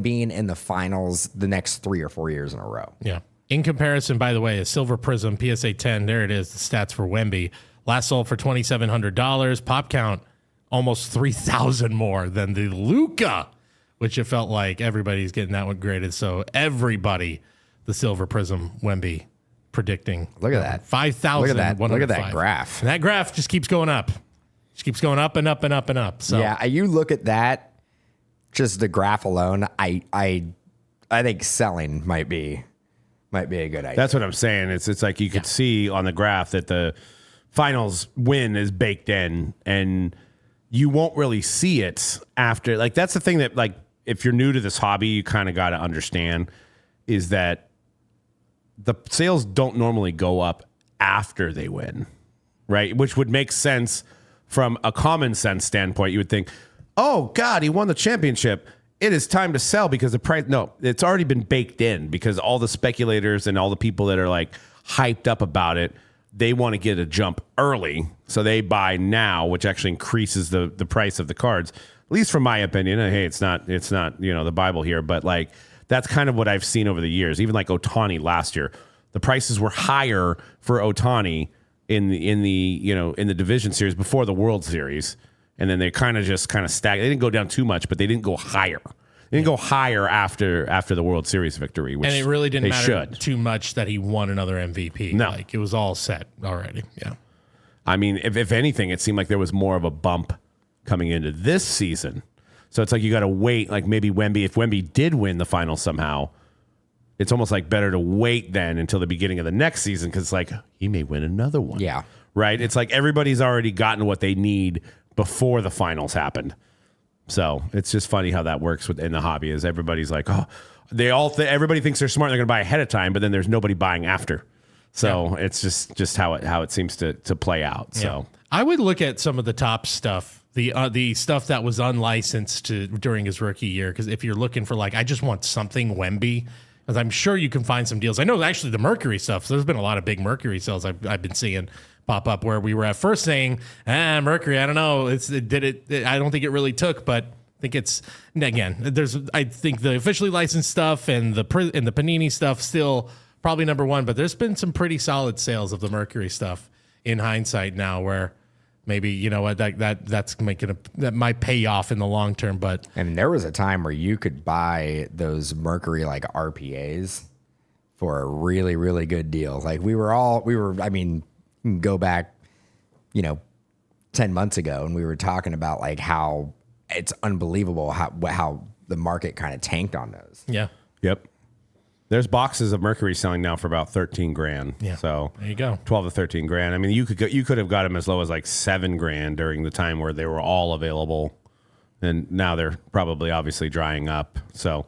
[SPEAKER 2] being in the finals the next 3 or 4 years in a row.
[SPEAKER 3] Yeah. In comparison, by the way, a Silver Prism PSA 10, there it is, the stats for Wemby. Last sold for $2,700. Pop count, almost 3,000 more than the Luka, which it felt like everybody's getting that one graded. So everybody, the Silver Prism Wemby predicting.
[SPEAKER 2] Look at that.
[SPEAKER 3] 5,000.
[SPEAKER 2] Look at that graph.
[SPEAKER 3] And that graph just keeps going up. Just keeps going up and up and up and up. So
[SPEAKER 2] yeah, you look at that, just the graph alone, I think selling might be a good idea.
[SPEAKER 1] That's what I'm saying. It's like you could see on the graph that the finals win is baked in, and you won't really see it after. Like, that's the thing that, like, if you're new to this hobby, you kind of got to understand is that the sales don't normally go up after they win, right? Which would make sense from a common sense standpoint. You would think, oh God, he won the championship. It is time to sell because the price. No, it's already been baked in because all the speculators and all the people that are like hyped up about it, they want to get a jump early. So they buy now, which actually increases the price of the cards. At least from my opinion. Hey, it's not, the Bible here, but like that's kind of what I've seen over the years. Even like Ohtani last year, the prices were higher for Ohtani in the division series before the World Series. And then they kind of stacked. They didn't go down too much, but they didn't go higher. They didn't go higher after the World Series victory, which
[SPEAKER 3] and it really didn't matter
[SPEAKER 1] should.
[SPEAKER 3] Too much that he won another MVP.
[SPEAKER 1] No.
[SPEAKER 3] Like, it was all set already. Yeah.
[SPEAKER 1] I mean, if anything, it seemed like there was more of a bump coming into this season. So it's like you got to wait. Like maybe Wemby, if Wemby did win the final somehow, it's almost like better to wait then until the beginning of the next season because it's like he may win another one.
[SPEAKER 2] Yeah.
[SPEAKER 1] Right? It's like everybody's already gotten what they need before the finals happened. So it's just funny how that works within the hobby is everybody's like, oh, everybody thinks they're smart. They're going to buy ahead of time, but then there's nobody buying after. So it's just how it seems to play out. So
[SPEAKER 3] yeah. I would look at some of the top stuff, the stuff that was unlicensed during his rookie year. Cause if you're looking for I just want something Wemby, because I'm sure you can find some deals. I know actually the Mercury stuff. So there's been a lot of big Mercury sales I've been seeing pop up where we were at first saying, Mercury, I don't know. I don't think it really took, but I think it's, again, I think the officially licensed stuff and the Panini stuff still probably number one, but there's been some pretty solid sales of the Mercury stuff in hindsight now where maybe, that might pay off in the long term, but.
[SPEAKER 2] And there was a time where you could buy those Mercury RPAs for a really, really good deal. Like I mean, go back, 10 months ago, and we were talking about how it's unbelievable how the market kind of tanked on those.
[SPEAKER 3] Yeah.
[SPEAKER 1] Yep. There's boxes of Mercury selling now for about $13,000.
[SPEAKER 3] Yeah.
[SPEAKER 1] So
[SPEAKER 3] there you go.
[SPEAKER 1] 12 to $13,000. I mean, you could have got them as low as $7,000 during the time where they were all available, and now they're probably obviously drying up. So,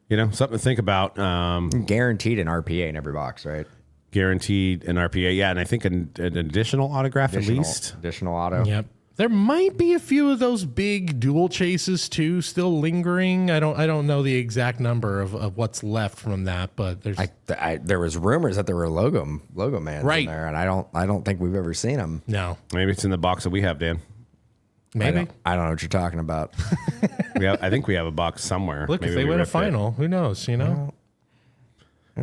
[SPEAKER 1] something to think about.
[SPEAKER 2] Guaranteed an RPA in every box, right?
[SPEAKER 1] Guaranteed an RPA, yeah, and I think an additional autograph at least.
[SPEAKER 2] Additional auto.
[SPEAKER 3] Yep. There might be a few of those big dual chases too, still lingering. I don't know the exact number of what's left from that, but there's.
[SPEAKER 2] There was rumors that there were logo mans in there, and I don't think we've ever seen them.
[SPEAKER 3] No.
[SPEAKER 1] Maybe it's in the box that we have, Dan.
[SPEAKER 3] Maybe.
[SPEAKER 2] I don't know what you're talking about.
[SPEAKER 1] I think we have a box somewhere.
[SPEAKER 3] Look, maybe if they win a final, who knows?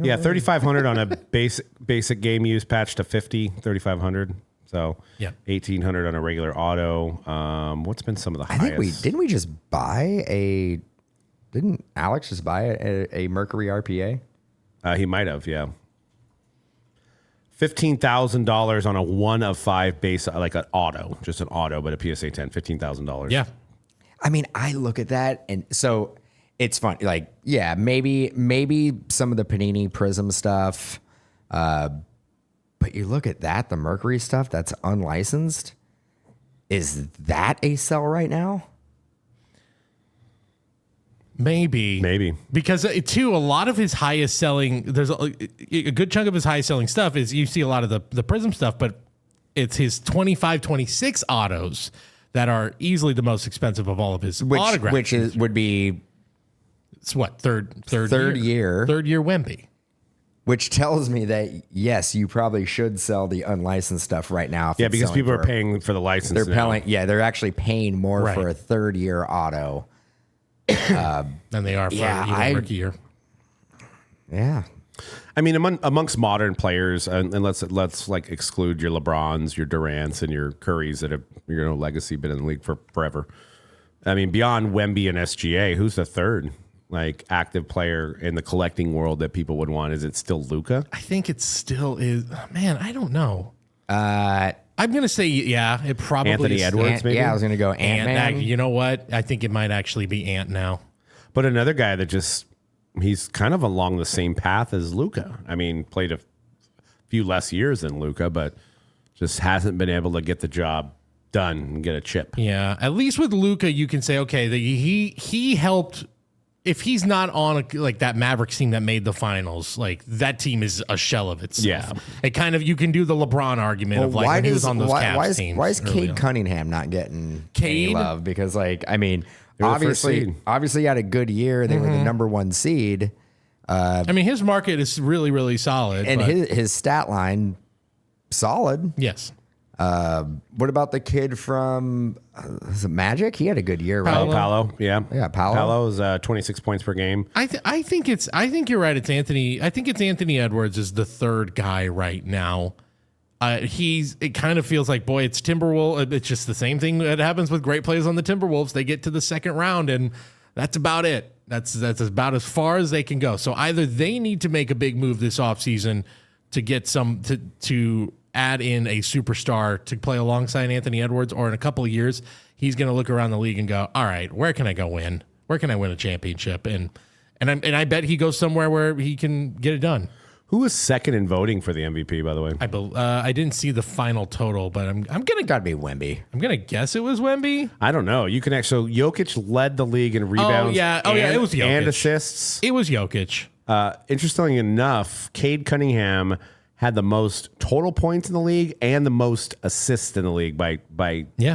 [SPEAKER 1] Yeah, 3,500 on a basic game use patch to 3,500. So
[SPEAKER 3] yeah,
[SPEAKER 1] 1,800 on a regular auto. What's been some of the highest?
[SPEAKER 2] Didn't we just buy a Didn't Alex just buy a Mercury RPA?
[SPEAKER 1] He might have, yeah. $15,000 on a 1 of 5 base, like an auto, just an auto, but a PSA 10, $15,000.
[SPEAKER 3] Yeah.
[SPEAKER 2] I mean, I look at that, and so it's fun. Like, yeah, maybe some of the Panini Prism stuff, but you look at that, the Mercury stuff that's unlicensed. Is that a sell right now?
[SPEAKER 3] Maybe. Because too, a lot of his highest selling, there's a good chunk of his highest selling stuff is you see a lot of the Prism stuff, but it's his 25, 26 autos that are easily the most expensive of all of his autographs.
[SPEAKER 2] Which would be
[SPEAKER 3] it's what third
[SPEAKER 2] year
[SPEAKER 3] Wemby.
[SPEAKER 2] Which tells me that yes, you probably should sell the unlicensed stuff right now.
[SPEAKER 1] Yeah, because people are paying for the license.
[SPEAKER 2] They're actually paying more for a third year auto
[SPEAKER 3] than they are for a rookie year.
[SPEAKER 2] Yeah.
[SPEAKER 1] I mean, amongst modern players, and let's like exclude your LeBrons, your Durants, and your Currys that have legacy been in the league for forever. I mean, beyond Wemby and SGA, who's the third like active player in the collecting world that people would want? Is it still Luka?
[SPEAKER 3] I think it still is. Man, I don't know. I'm gonna say it probably
[SPEAKER 1] Anthony
[SPEAKER 3] is
[SPEAKER 1] Edwards. Maybe
[SPEAKER 2] I was gonna go Ant-Man.
[SPEAKER 3] You know what? I think it might actually be Ant now.
[SPEAKER 1] But another guy that he's kind of along the same path as Luka. I mean, played a few less years than Luka, but just hasn't been able to get the job done and get a chip.
[SPEAKER 3] Yeah, at least with Luka, you can say, okay, that he helped. If he's not on like that Mavericks team that made the finals, like that team is a shell of itself.
[SPEAKER 1] Yeah,
[SPEAKER 3] it kind of, you can do the LeBron argument of like when he was on those Cavs teams.
[SPEAKER 2] Why is Cade Cunningham not getting any love? Because like, I mean, obviously he had a good year. They were the number 1 seed.
[SPEAKER 3] I mean, his market is really, really solid.
[SPEAKER 2] And his stat line, solid.
[SPEAKER 3] Yes.
[SPEAKER 2] What about the kid from is it Magic? He had a good year, right?
[SPEAKER 1] Paolo. Yeah.
[SPEAKER 2] Paolo.
[SPEAKER 1] Paolo is 26 points per game.
[SPEAKER 3] I think you're right. It's Anthony. I think it's Anthony Edwards is the third guy right now. It kind of feels like, boy, it's Timberwolves. It's just the same thing that happens with great players on the Timberwolves. They get to the second round and that's about it. That's about as far as they can go. So either they need to make a big move this offseason to get to add in a superstar to play alongside Anthony Edwards, or in a couple of years, he's going to look around the league and go, all right, where can I go win? Where can I win a championship? And I bet he goes somewhere where he can get it done.
[SPEAKER 1] Who was second in voting for the MVP, by the way?
[SPEAKER 3] I didn't see the final total, but I'm gonna
[SPEAKER 2] gotta be Wemby.
[SPEAKER 3] I'm gonna guess it was Wemby.
[SPEAKER 1] I don't know. You can actually. Jokic led the league in rebounds.
[SPEAKER 3] It was Jokic
[SPEAKER 1] and assists.
[SPEAKER 3] It was Jokic.
[SPEAKER 1] Interestingly enough, Cade Cunningham had the most total points in the league and the most assists in the league by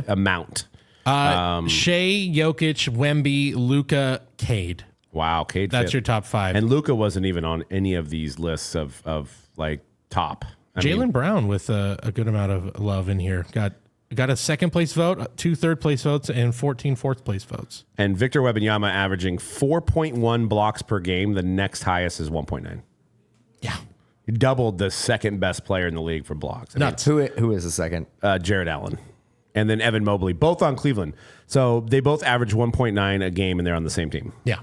[SPEAKER 1] amount.
[SPEAKER 3] Shea, Jokic, Wemby, Luka, Cade.
[SPEAKER 1] Wow, Cade.
[SPEAKER 3] That's your top 5.
[SPEAKER 1] And Luka wasn't even on any of these lists of like top.
[SPEAKER 3] Jaylen Brown with a good amount of love in here. Got a second place vote, 2 third place votes, and 14 fourth place votes.
[SPEAKER 1] And Victor Wembanyama averaging 4.1 blocks per game. The next highest is 1.9.
[SPEAKER 3] Yeah.
[SPEAKER 1] He doubled the second best player in the league for blocks.
[SPEAKER 2] Nuts. Who is the second?
[SPEAKER 1] Jared Allen. And then Evan Mobley, both on Cleveland. So they both average 1.9 a game, and they're on the same team.
[SPEAKER 3] Yeah.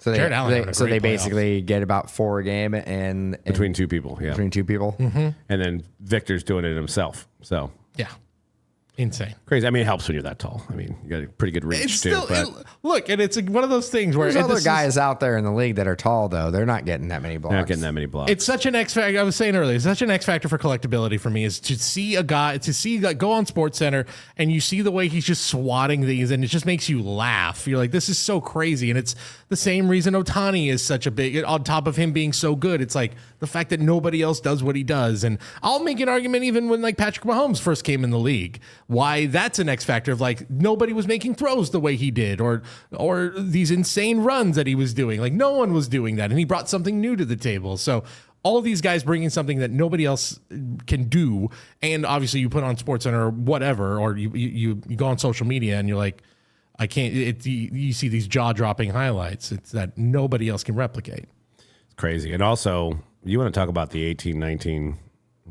[SPEAKER 2] So they basically get about 4 a game and
[SPEAKER 1] between 2 people. Yeah.
[SPEAKER 2] Between 2 people.
[SPEAKER 3] Mm-hmm.
[SPEAKER 1] And then Victor's doing it himself. So
[SPEAKER 3] yeah. Insane.
[SPEAKER 1] Crazy. I mean, it helps when you're that tall. I mean, you got a pretty good reach too.
[SPEAKER 3] Look, and it's one of those things where
[SPEAKER 2] there's other guys out there in the league that are tall, though. They're not getting that many blocks.
[SPEAKER 1] They're not getting that many blocks.
[SPEAKER 3] It's such an X factor. I was saying earlier, it's such an X factor for collectability for me is to see a guy, go on SportsCenter and you see the way he's just swatting these and it just makes you laugh. You're like, this is so crazy. And it's the same reason Ohtani is such a big, on top of him being so good. It's like the fact that nobody else does what he does. And I'll make an argument even when like Patrick Mahomes first came in the league, why that's an X factor of like nobody was making throws the way he did or these insane runs that he was doing. Like no one was doing that. And he brought something new to the table. So all of these guys bringing something that nobody else can do. And obviously you put on SportsCenter or whatever, or you go on social media and you're like, I can't, you see these jaw dropping highlights. It's that nobody else can replicate.
[SPEAKER 1] It's crazy. And also you want to talk about the 18-19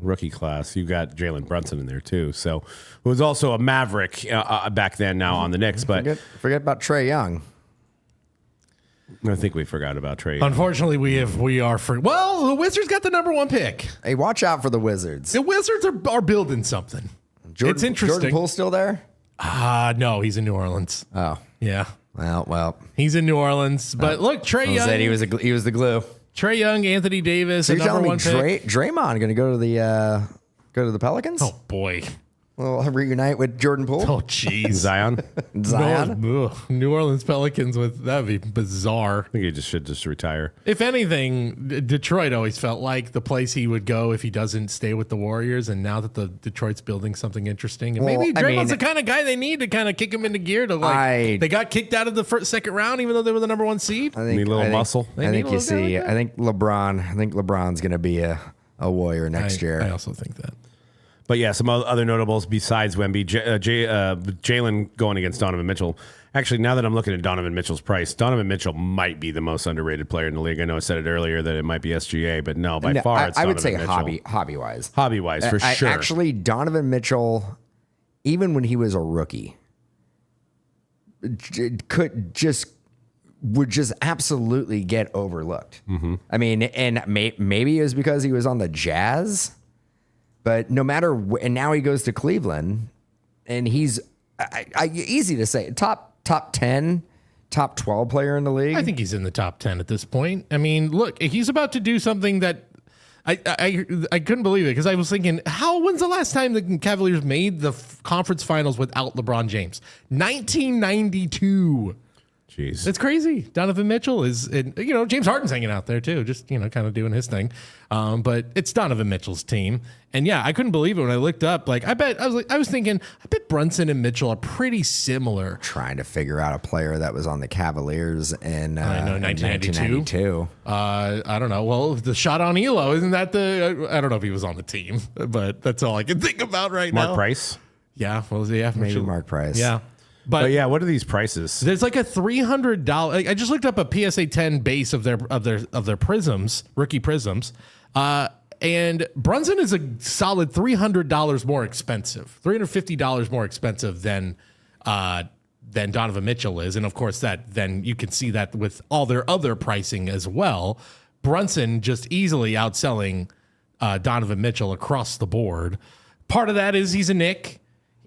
[SPEAKER 1] rookie class. You got Jalen Brunson in there too. So it was also a Maverick back then, now on the Knicks. But
[SPEAKER 2] forget about Trae Young.
[SPEAKER 1] I think we forgot about Trae.
[SPEAKER 3] Unfortunately, we are for. Well, the Wizards got the number 1 pick.
[SPEAKER 2] Hey, watch out for the Wizards.
[SPEAKER 3] The Wizards are building something. It's interesting.
[SPEAKER 2] Jordan Poole's still there?
[SPEAKER 3] No, he's in New Orleans.
[SPEAKER 2] Oh,
[SPEAKER 3] Yeah,
[SPEAKER 2] well.
[SPEAKER 3] he's in New Orleans. But look, Trae Young.
[SPEAKER 2] Said he was the glue.
[SPEAKER 3] Trae Young, Anthony Davis,
[SPEAKER 2] So
[SPEAKER 3] a
[SPEAKER 2] you're telling
[SPEAKER 3] number
[SPEAKER 2] me
[SPEAKER 3] 1 pick.
[SPEAKER 2] Draymond going to go to the Pelicans?
[SPEAKER 3] Oh boy.
[SPEAKER 2] Well, reunite with Jordan Poole.
[SPEAKER 3] Oh jeez.
[SPEAKER 1] Zion.
[SPEAKER 2] Zion.
[SPEAKER 3] New Orleans Pelicans with that'd be bizarre.
[SPEAKER 1] I think he should just retire.
[SPEAKER 3] If anything, Detroit always felt like the place he would go if he doesn't stay with the Warriors. And now that the Detroit's building something interesting, and
[SPEAKER 2] Well,
[SPEAKER 3] maybe
[SPEAKER 2] I
[SPEAKER 3] Draymond's
[SPEAKER 2] mean-
[SPEAKER 3] the kind of guy they need to kind of kick him into gear. To they got kicked out of the second round, even though they were the number 1 seed.
[SPEAKER 1] Need a little muscle.
[SPEAKER 2] I think
[SPEAKER 3] need a
[SPEAKER 2] you
[SPEAKER 3] little guy
[SPEAKER 2] see.
[SPEAKER 3] like that.
[SPEAKER 2] I think LeBron's going to be a Warrior next year.
[SPEAKER 3] I also think that.
[SPEAKER 1] But yeah, some other notables besides Wemby, Jalen going against Donovan Mitchell. Actually, now that I'm looking at Donovan Mitchell's price, Donovan Mitchell might be the most underrated player in the league. I know I said it earlier that it might be SGA, but no, by far it's
[SPEAKER 2] I
[SPEAKER 1] Donovan
[SPEAKER 2] would say
[SPEAKER 1] Mitchell.
[SPEAKER 2] hobby wise.
[SPEAKER 1] Hobby wise, for sure.
[SPEAKER 2] Actually, Donovan Mitchell, even when he was a rookie, would just absolutely get overlooked.
[SPEAKER 1] Mm-hmm.
[SPEAKER 2] I mean, and maybe it was because he was on the Jazz, but no matter. And now he goes to Cleveland, and he's easy to say top 10, top 12 player in the league.
[SPEAKER 3] I think he's in the top 10 at this point. I mean, look, he's about to do something that I couldn't believe it because I was thinking, when's the last time the Cavaliers made the conference finals without LeBron James? 1992.
[SPEAKER 1] Jeez.
[SPEAKER 3] It's crazy. Donovan Mitchell is, James Harden's hanging out there too, just, kind of doing his thing. But it's Donovan Mitchell's team. And yeah, I couldn't believe it when I looked up. Like, I was thinking, I bet Brunson and Mitchell are pretty similar.
[SPEAKER 2] Trying to figure out a player that was on the Cavaliers in
[SPEAKER 3] I know,
[SPEAKER 2] 1992.
[SPEAKER 3] I don't know. Well, the shot on Elo, isn't that I don't know if he was on the team, but that's all I can think about right now.
[SPEAKER 1] Mark Price?
[SPEAKER 3] Yeah. Well, yeah.
[SPEAKER 2] Maybe
[SPEAKER 3] Mitchell.
[SPEAKER 2] Mark Price.
[SPEAKER 3] Yeah.
[SPEAKER 1] But yeah, what are these prices?
[SPEAKER 3] There's like a $300. I just looked up a PSA 10 base of their prisms, rookie prisms, and Brunson is a solid $300 more expensive, $350 more expensive than Donovan Mitchell is, and of course then you can see that with all their other pricing as well. Brunson just easily outselling Donovan Mitchell across the board. Part of that is he's a Knick.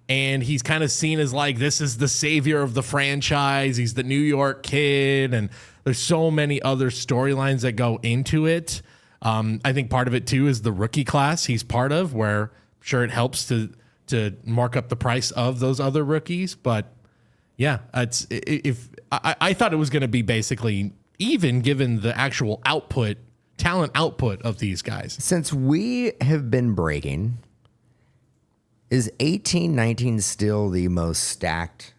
[SPEAKER 3] And he's kind of seen as like, this is the savior of the franchise. He's the New York kid. And there's so many other storylines that go into it. I think part of it, too, is the rookie class he's part of, where I'm sure it helps to mark up the price of those other rookies. But, yeah, I thought it was going to be basically even given the actual talent output of these guys.
[SPEAKER 2] Since we have been breaking... Is 18-19 still the most stacked?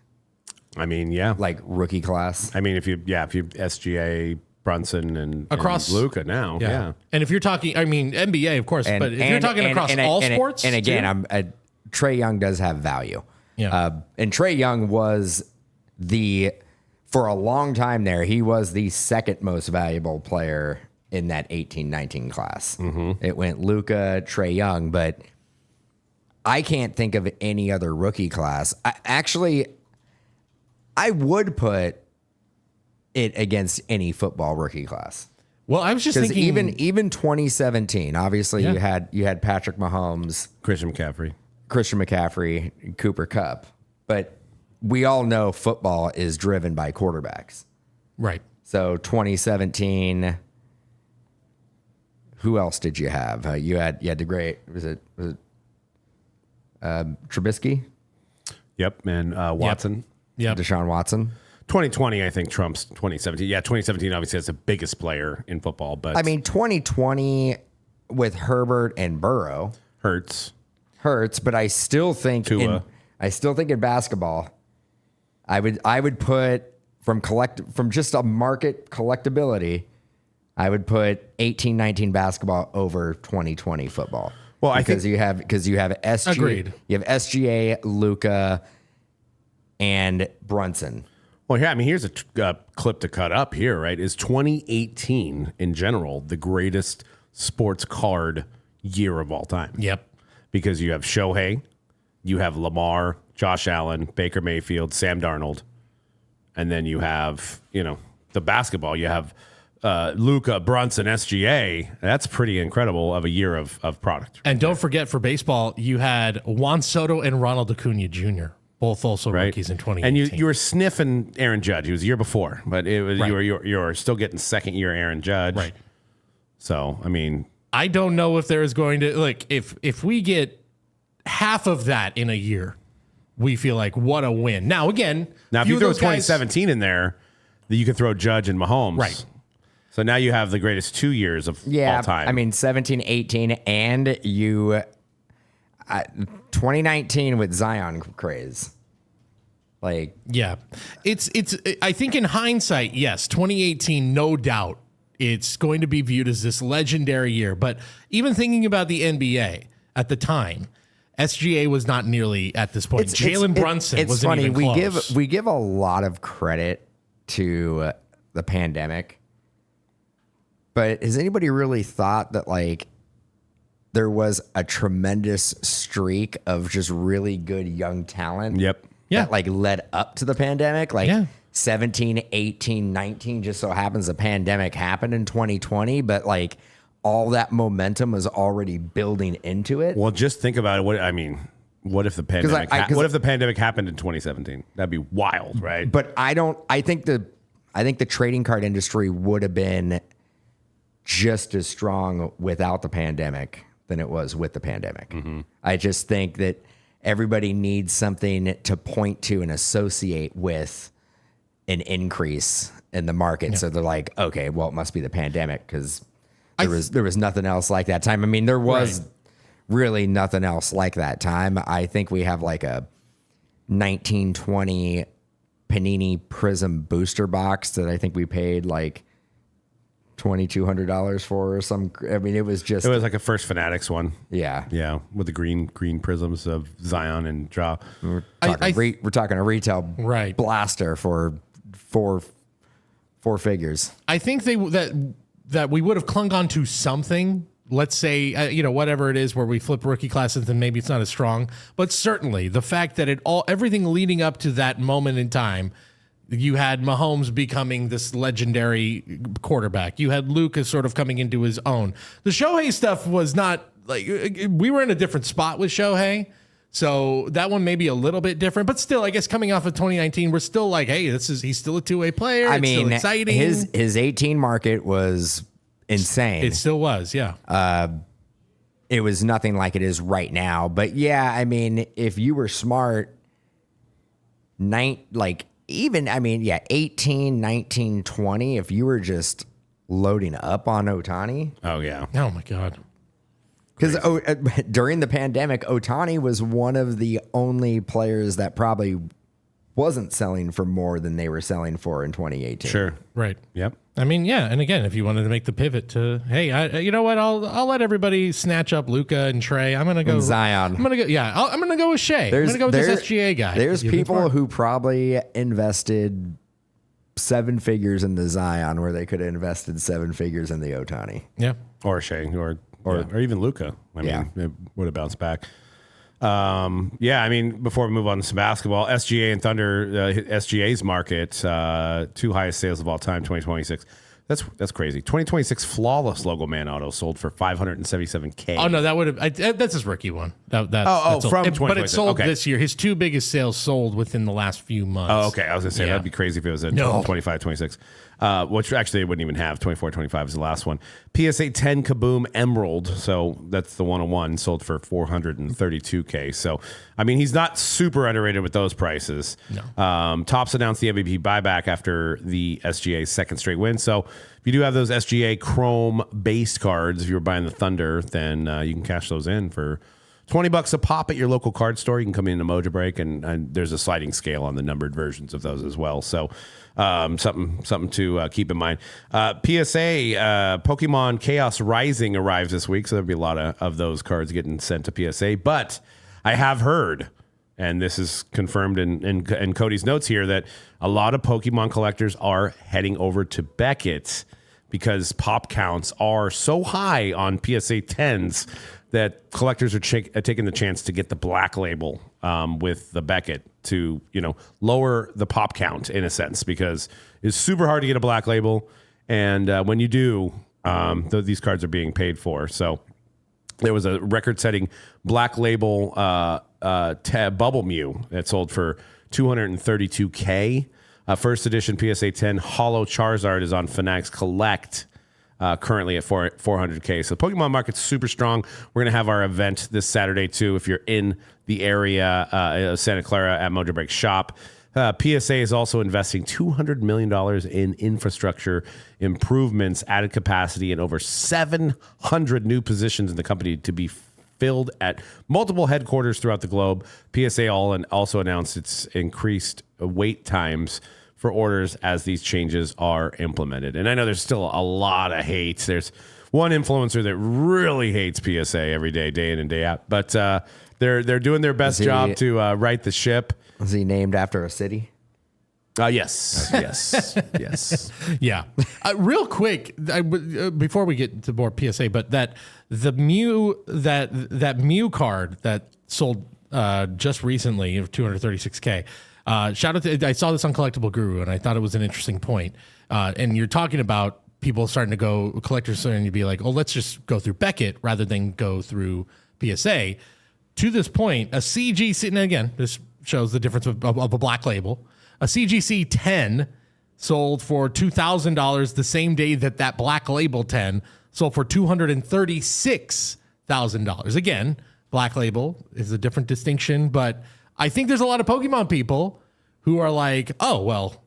[SPEAKER 1] I mean, yeah.
[SPEAKER 2] Like rookie class?
[SPEAKER 1] I mean, if you SGA, Brunson, and Luka now, yeah.
[SPEAKER 3] And if you're talking, I mean, NBA, of course, but if you're talking across all sports.
[SPEAKER 2] And again, Trae Young does have value.
[SPEAKER 3] Yeah.
[SPEAKER 2] And Trae Young was for a long time there, he was the second most valuable player in that 18-19 class. Mm-hmm. It went Luka, Trae Young, but... I can't think of any other rookie class. I would put it against any football rookie class.
[SPEAKER 3] Well, I was just thinking,
[SPEAKER 2] even 2017. Obviously, you had Patrick Mahomes,
[SPEAKER 1] Christian McCaffrey,
[SPEAKER 2] Cooper Kupp, but we all know football is driven by quarterbacks,
[SPEAKER 3] right?
[SPEAKER 2] So 2017. Who else did you have? You had the great. Was it Trubisky?
[SPEAKER 1] Yep, and Watson.
[SPEAKER 3] Yep.
[SPEAKER 2] Deshaun Watson.
[SPEAKER 1] 2020, I think, trumps 2017. Yeah, 2017 obviously has the biggest player in football, but
[SPEAKER 2] I mean, 2020 with Herbert and Burrow
[SPEAKER 1] hurts,
[SPEAKER 2] but I still think
[SPEAKER 1] Tua.
[SPEAKER 2] in basketball, I would put from just a market collectability, I would put 18-19 basketball over 2020 football.
[SPEAKER 1] Well,
[SPEAKER 2] because you have SGA,
[SPEAKER 3] Agreed.
[SPEAKER 2] You have SGA, Luka, and Brunson.
[SPEAKER 1] Well, yeah, I mean, here's a clip to cut up here, right? Is 2018 in general the greatest sports card year of all time?
[SPEAKER 3] Yep.
[SPEAKER 1] Because you have Shohei, you have Lamar, Josh Allen, Baker Mayfield, Sam Darnold, and then you have, the basketball, you have Luka, Brunson, SGA. That's pretty incredible of a year of product.
[SPEAKER 3] And don't forget, for baseball, you had Juan Soto and Ronald Acuna Jr., both also rookies in 2018.
[SPEAKER 1] And you were sniffing Aaron Judge. He was the year before, but it was you were still getting second year Aaron Judge.
[SPEAKER 3] Right.
[SPEAKER 1] So, I mean,
[SPEAKER 3] I don't know if there is going to, like, if we get half of that in a year, we feel like what a win. Now, again,
[SPEAKER 1] if you throw 2017 in there, then you can throw Judge and Mahomes.
[SPEAKER 3] Right.
[SPEAKER 1] So now you have the greatest 2 years of all time.
[SPEAKER 2] I mean, 17, 18, and 2019 with Zion craze. Like,
[SPEAKER 3] yeah, it's. I think in hindsight, yes, 2018, no doubt, it's going to be viewed as this legendary year. But even thinking about the NBA at the time, SGA was not nearly at this point. Jalen Brunson wasn't
[SPEAKER 2] funny.
[SPEAKER 3] even close.
[SPEAKER 2] We give a lot of credit to the pandemic, but has anybody really thought that like there was a tremendous streak of just really good young talent?
[SPEAKER 1] Yep.
[SPEAKER 3] Yeah.
[SPEAKER 2] That like led up to the pandemic, like
[SPEAKER 3] Yeah.
[SPEAKER 2] 17, 18, 19, just so happens the pandemic happened in 2020, but like all that momentum was already building into it.
[SPEAKER 1] Well, just think about it. What if the pandemic? What if the pandemic happened in 2017? That'd be wild, right?
[SPEAKER 2] But I think the trading card industry would have been just as strong without the pandemic than it was with the pandemic.
[SPEAKER 1] Mm-hmm.
[SPEAKER 2] I just think that everybody needs something to point to and associate with an increase in the market. Yeah. So they're like, okay, well, it must be the pandemic because there was nothing else like that time. I mean, there was really nothing else like that time. I think we have like a 1920 Panini Prism booster box that I think we paid like $2,200 for or some. I mean, it was
[SPEAKER 1] like a First Fanatics one.
[SPEAKER 2] Yeah,
[SPEAKER 1] with the green prisms of Zion and Ja.
[SPEAKER 2] We're talking a retail blaster for four figures.
[SPEAKER 3] I think that we would have clung on to something. Let's say whatever it is where we flip rookie classes, and maybe it's not as strong, but certainly the fact that everything leading up to that moment in time. You had Mahomes becoming this legendary quarterback. You had Luka sort of coming into his own. The Shohei stuff was not like we were in a different spot with Shohei. So that one may be a little bit different, but still, I guess coming off of 2019, we're still like, hey, he's still a two-way player. It's still exciting.
[SPEAKER 2] His 18 market was insane.
[SPEAKER 3] It still was, yeah.
[SPEAKER 2] It was nothing like it is right now. But yeah, I mean, if you were smart, 18, 19, 20, if you were just loading up on Ohtani.
[SPEAKER 1] Oh, yeah.
[SPEAKER 3] Oh, my God.
[SPEAKER 2] Because during the pandemic, Ohtani was one of the only players that probably wasn't selling for more than they were selling for in 2018.
[SPEAKER 1] Sure.
[SPEAKER 3] Right.
[SPEAKER 1] Yep.
[SPEAKER 3] I mean, yeah. And again, if you wanted to make the pivot to, hey, you know what? I'll let everybody snatch up Luka and Trey. I'm going to go
[SPEAKER 2] Zion.
[SPEAKER 3] I'm going to go. Yeah. I'm going to go with Shea. I'm going to go with this SGA guy.
[SPEAKER 2] There's people who probably invested 7 figures in the Zion where they could have invested 7 figures in the Ohtani.
[SPEAKER 3] Yeah.
[SPEAKER 1] Or Shea or even Luka. I mean, it would have bounced back. I mean, before we move on to some basketball, SGA and Thunder, SGA's market, 2 highest sales of all time, 2026. That's crazy. 2026 flawless logo man auto sold for $577K.
[SPEAKER 3] Oh no, that would have that's his rookie one. That's
[SPEAKER 1] from 2026.
[SPEAKER 3] But it sold this year. His 2 biggest sales sold within the last few months.
[SPEAKER 1] Oh, okay. I was gonna say that'd be crazy if it was a 25, 26. Which actually they wouldn't even have. 24, 25 is the last one. PSA 10 Kaboom Emerald. So that's the 101 sold for $432K. So, I mean, he's not super underrated with those prices.
[SPEAKER 3] No.
[SPEAKER 1] Topps announced the MVP buyback after the SGA's second straight win. So if you do have those SGA Chrome based cards, if you're buying the Thunder, then you can cash those in for $20 a pop at your local card store. You can come into Mojobreak, and there's a sliding scale on the numbered versions of those as well. So something to keep in mind. PSA Pokemon Chaos Rising arrives this week, so there'll be a lot of those cards getting sent to PSA. But I have heard, and this is confirmed in Cody's notes here, that a lot of Pokemon collectors are heading over to Beckett because pop counts are so high on PSA 10s that collectors are taking the chance to get the black label with the Beckett to, lower the pop count in a sense, because it's super hard to get a black label. And when you do, these cards are being paid for. So there was a record-setting black label Bubble Mew that sold for $232K. First edition PSA 10 Holo Charizard is on Fanatics Collect. Currently at 400K. So the Pokemon market's super strong. We're going to have our event this Saturday, too, if you're in the area, Santa Clara at Mojobreak Shop. PSA is also investing $200 million in infrastructure improvements, added capacity, and over 700 new positions in the company to be filled at multiple headquarters throughout the globe. PSA also announced its increased wait times for orders as these changes are implemented. And I know there's still a lot of hate. There's one influencer that really hates PSA every day, day in and day out. But they're doing their best job to right the ship.
[SPEAKER 2] Is he named after a city?
[SPEAKER 1] Yes. Yes.
[SPEAKER 3] Yeah. Real quick, before we get to more PSA, but that Mew card that sold just recently of 236K. Shout out to, I saw this on Collectible Guru and I thought it was an interesting point. And you're talking about people starting to go, collectors starting to be like, oh, let's just go through Beckett rather than go through PSA. To this point, a CGC, and again, this shows the difference of a black label. A CGC 10 sold for $2,000 the same day that black label 10 sold for $236,000. Again, black label is a different distinction, but I think there's a lot of Pokemon people who are like, oh, well,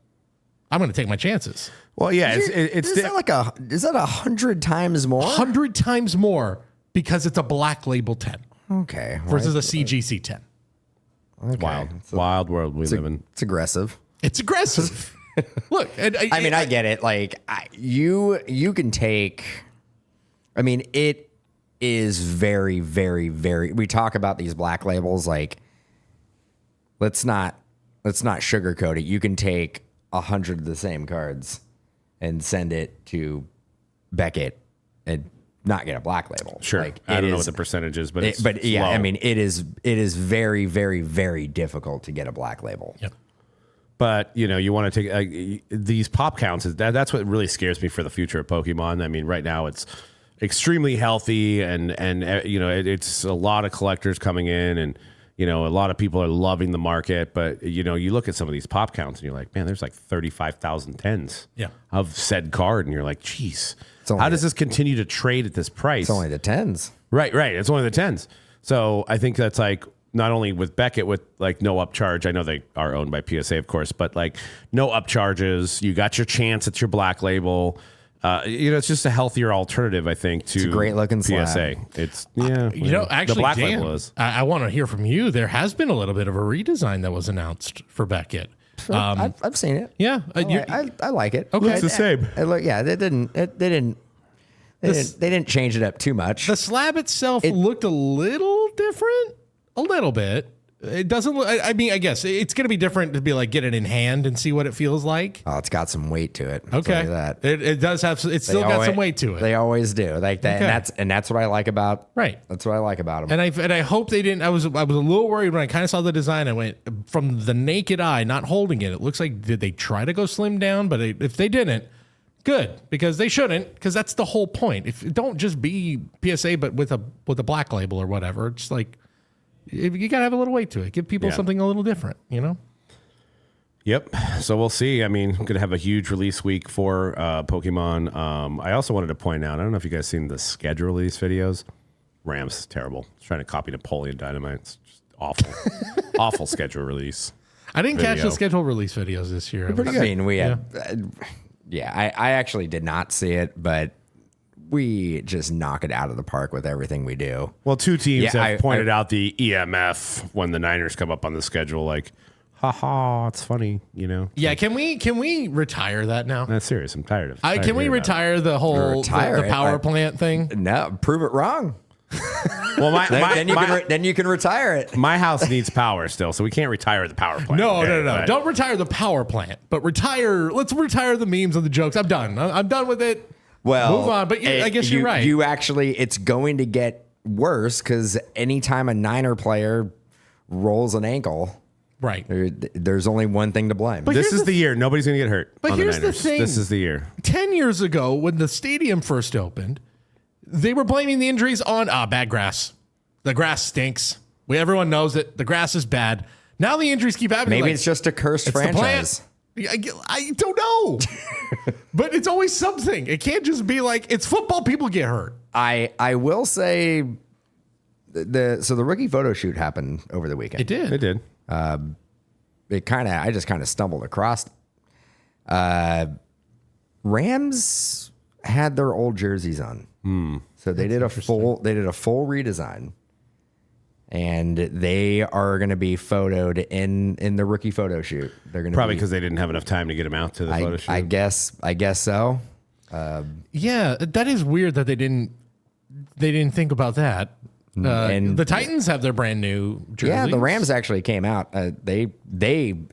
[SPEAKER 3] I'm going to take my chances.
[SPEAKER 1] Well, yeah,
[SPEAKER 2] is that 100 times more?
[SPEAKER 3] 100 times more because it's a black label 10.
[SPEAKER 2] Okay.
[SPEAKER 3] Versus a CGC 10.
[SPEAKER 2] Okay.
[SPEAKER 1] Wild world we live in.
[SPEAKER 2] It's aggressive.
[SPEAKER 3] It's aggressive. Look,
[SPEAKER 2] I get it. Like you can take. I mean, it is very, very, very. We talk about these black labels. Like, let's not sugarcoat it. You can take 100 of the same cards and send it to Beckett and not get a black label.
[SPEAKER 1] Sure.
[SPEAKER 2] Like,
[SPEAKER 1] I don't know what the percentage is, but
[SPEAKER 2] yeah,
[SPEAKER 1] low.
[SPEAKER 2] I mean, it is very, very, very difficult to get a black label.
[SPEAKER 3] Yep.
[SPEAKER 1] But, you want to take these pop counts. That's what really scares me for the future of Pokemon. I mean, right now it's extremely healthy and it's a lot of collectors coming in and, a lot of people are loving the market. But, you look at some of these pop counts and you're like, man, there's like 35,000 tens of said card. And you're like, geez, how does this continue to trade at this price?
[SPEAKER 2] It's only the 10s.
[SPEAKER 1] Right. It's only the 10s. So I think that's like, not only with Beckett with like no upcharge. I know they are owned by PSA, of course, but like no upcharges. You got your chance at your black label. It's just a healthier alternative, I think, to
[SPEAKER 2] it's a great looking
[SPEAKER 1] PSA.
[SPEAKER 2] slab.
[SPEAKER 1] It's
[SPEAKER 3] actually,
[SPEAKER 1] the black
[SPEAKER 3] Dan,
[SPEAKER 1] label is.
[SPEAKER 3] I want to hear from you. There has been a little bit of a redesign that was announced for Beckett.
[SPEAKER 2] I've seen it.
[SPEAKER 3] Yeah,
[SPEAKER 2] I like it.
[SPEAKER 3] Okay,
[SPEAKER 1] it's the same.
[SPEAKER 2] They didn't change it up too much.
[SPEAKER 3] The slab itself looked a little different, a little bit. It doesn't look, I mean, I guess it's going to be different to be like, get it in hand and see what it feels like.
[SPEAKER 2] Oh, it's got some weight to it. I'll tell you that.
[SPEAKER 3] It does have, it's still got some weight to it.
[SPEAKER 2] They always do like that.
[SPEAKER 3] Okay.
[SPEAKER 2] And that's what I like about,
[SPEAKER 3] right.
[SPEAKER 2] That's what I like about them.
[SPEAKER 3] And I hope they didn't, I was a little worried when I kind of saw the design. I went from the naked eye, not holding it. It looks like, did they try to go slim down? But if they didn't, good, because they shouldn't, because that's the whole point. If don't just be PSA, but with a black label or whatever. It's like, you got to have a little weight to it. Give people something a little different,
[SPEAKER 1] Yep. So we'll see. I mean, I'm going to have a huge release week for Pokemon. I also wanted to point out, I don't know if you guys seen the schedule release videos. Rams is terrible. It's trying to copy Napoleon Dynamite. It's just awful. Awful schedule release.
[SPEAKER 3] I didn't catch the schedule release videos this year.
[SPEAKER 2] I mean, we had, I actually did not see it, but we just knock it out of the park with everything we do.
[SPEAKER 1] Well, two teams have pointed out the EMF when the Niners come up on the schedule, like, haha, it's funny,
[SPEAKER 3] Yeah, can we retire that now?
[SPEAKER 1] That's serious. I'm tired of it.
[SPEAKER 3] Can we retire the whole the power plant thing?
[SPEAKER 2] No, prove it wrong.
[SPEAKER 1] Well,
[SPEAKER 2] then you can retire it.
[SPEAKER 1] My house needs power still, so we can't retire the power plant.
[SPEAKER 3] No. Don't retire the power plant, but let's retire the memes and the jokes. I'm done. I'm done with it.
[SPEAKER 2] Well,
[SPEAKER 3] move on. But I guess you're right.
[SPEAKER 2] You actually, it's going to get worse because anytime a Niner player rolls an ankle,
[SPEAKER 3] Right.
[SPEAKER 2] there's only one thing to blame.
[SPEAKER 1] This is the year. Nobody's going to get hurt.
[SPEAKER 3] But
[SPEAKER 1] on the
[SPEAKER 3] here's the
[SPEAKER 1] Niners.
[SPEAKER 3] thing.
[SPEAKER 1] This is the year.
[SPEAKER 3] 10 years ago, when the stadium first opened, they were blaming the injuries on bad grass. The grass stinks. Everyone knows it. The grass is bad. Now the injuries keep happening.
[SPEAKER 2] Maybe it's just a cursed franchise.
[SPEAKER 3] I don't know. But it's always something. It can't just be like, it's football, people get hurt.
[SPEAKER 2] I will say the rookie photo shoot happened over the weekend.
[SPEAKER 3] It did.
[SPEAKER 1] It did.
[SPEAKER 2] I just kind of stumbled across. Rams had their old jerseys on. So they did a full redesign. And they are going to be photoed in the rookie photo shoot. They're going to
[SPEAKER 1] Probably because they didn't have enough time to get them out to the photo shoot.
[SPEAKER 2] I guess so.
[SPEAKER 3] Yeah, that is weird that they didn't think about that.
[SPEAKER 2] And
[SPEAKER 3] the Titans have their brand new jerseys.
[SPEAKER 2] Yeah, the Rams actually came out. They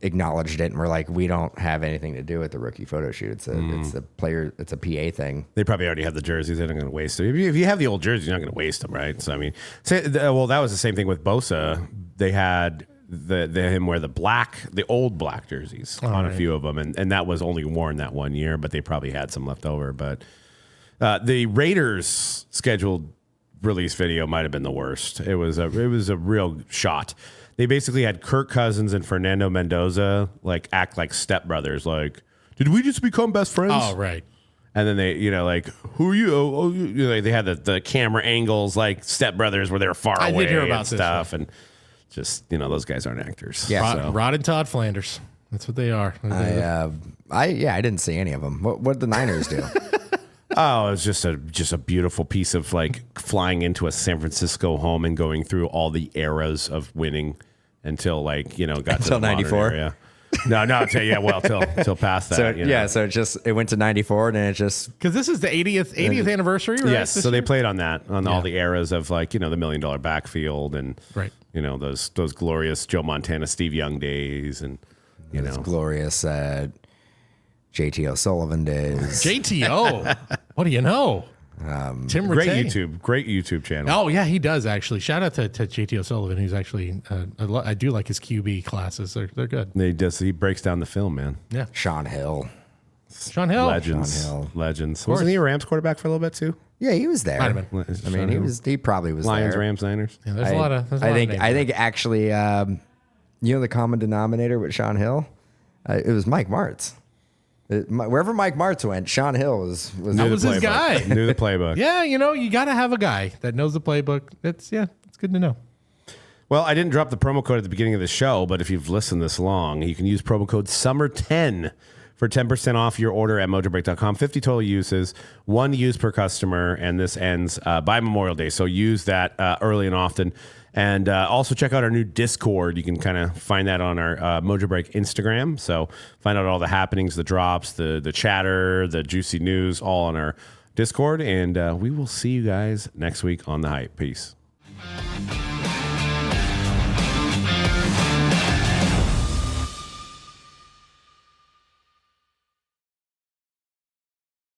[SPEAKER 2] acknowledged it and were like, "We don't have anything to do with the rookie photo shoot. It's a PA thing."
[SPEAKER 1] They probably already have the jerseys. They're not going to waste them. If you have the old jerseys, you're not going to waste them, right? So I mean, that was the same thing with Bosa. They had him wear the old black jerseys on a few of them, and that was only worn that one year. But they probably had some left over. But the Raiders scheduled release video might have been the worst. It was a real shot. They basically had Kirk Cousins and Fernando Mendoza act like stepbrothers. Like, did we just become best friends?
[SPEAKER 3] Oh, right.
[SPEAKER 1] And then they, who are you? They had the camera angles like stepbrothers where they're far away
[SPEAKER 3] did hear about
[SPEAKER 1] and stuff. And just, those guys aren't actors.
[SPEAKER 2] Yeah.
[SPEAKER 3] Rod and Todd Flanders. That's what they are.
[SPEAKER 2] I didn't see any of them. What did the Niners do?
[SPEAKER 1] Oh, it was just a beautiful piece of flying into a San Francisco home and going through all the eras of winning until got to the
[SPEAKER 2] 94.
[SPEAKER 1] Era. No, till past that.
[SPEAKER 2] So it went to 94 and then it just
[SPEAKER 3] because this is the 80th anniversary, right?
[SPEAKER 1] Yes, so they played on that all the eras of the $1 million backfield and
[SPEAKER 3] right.
[SPEAKER 1] Those glorious Joe Montana, Steve Young days and
[SPEAKER 2] those glorious JT O'Sullivan days.
[SPEAKER 3] JTO, what do you know? Tim
[SPEAKER 1] great
[SPEAKER 3] Rattay.
[SPEAKER 1] great YouTube channel.
[SPEAKER 3] Oh yeah, he does actually. Shout out to JT O'Sullivan, who's actually I do like his QB classes. They're good.
[SPEAKER 1] He breaks down the film, man.
[SPEAKER 3] Yeah,
[SPEAKER 2] Sean Hill.
[SPEAKER 1] Legends.
[SPEAKER 2] Sean Hill.
[SPEAKER 1] Legends. Wasn't he a Rams quarterback for a little bit too?
[SPEAKER 2] Yeah, he was there.
[SPEAKER 3] Might have been.
[SPEAKER 2] I mean, he probably was
[SPEAKER 1] Lions,
[SPEAKER 2] there.
[SPEAKER 1] Rams, Niners.
[SPEAKER 3] Yeah, there's a lot of names
[SPEAKER 2] I think actually, the common denominator with Sean Hill, it was Mike Martz. Wherever Mike Martz went, Sean Hill was
[SPEAKER 3] that was his guy.
[SPEAKER 1] Knew the playbook.
[SPEAKER 3] Yeah, you got to have a guy that knows the playbook. It's good to know.
[SPEAKER 1] Well, I didn't drop the promo code at the beginning of the show, but if you've listened this long, you can use promo code SUMMER10 for 10% off your order at Mojobreak.com. 50 total uses, 1 use per customer, and this ends by Memorial Day. So use that early and often. And also check out our new Discord. You can kind of find that on our Mojobreak Instagram. So find out all the happenings, the drops, the chatter, the juicy news, all on our Discord. And we will see you guys next week on The Hype. Peace.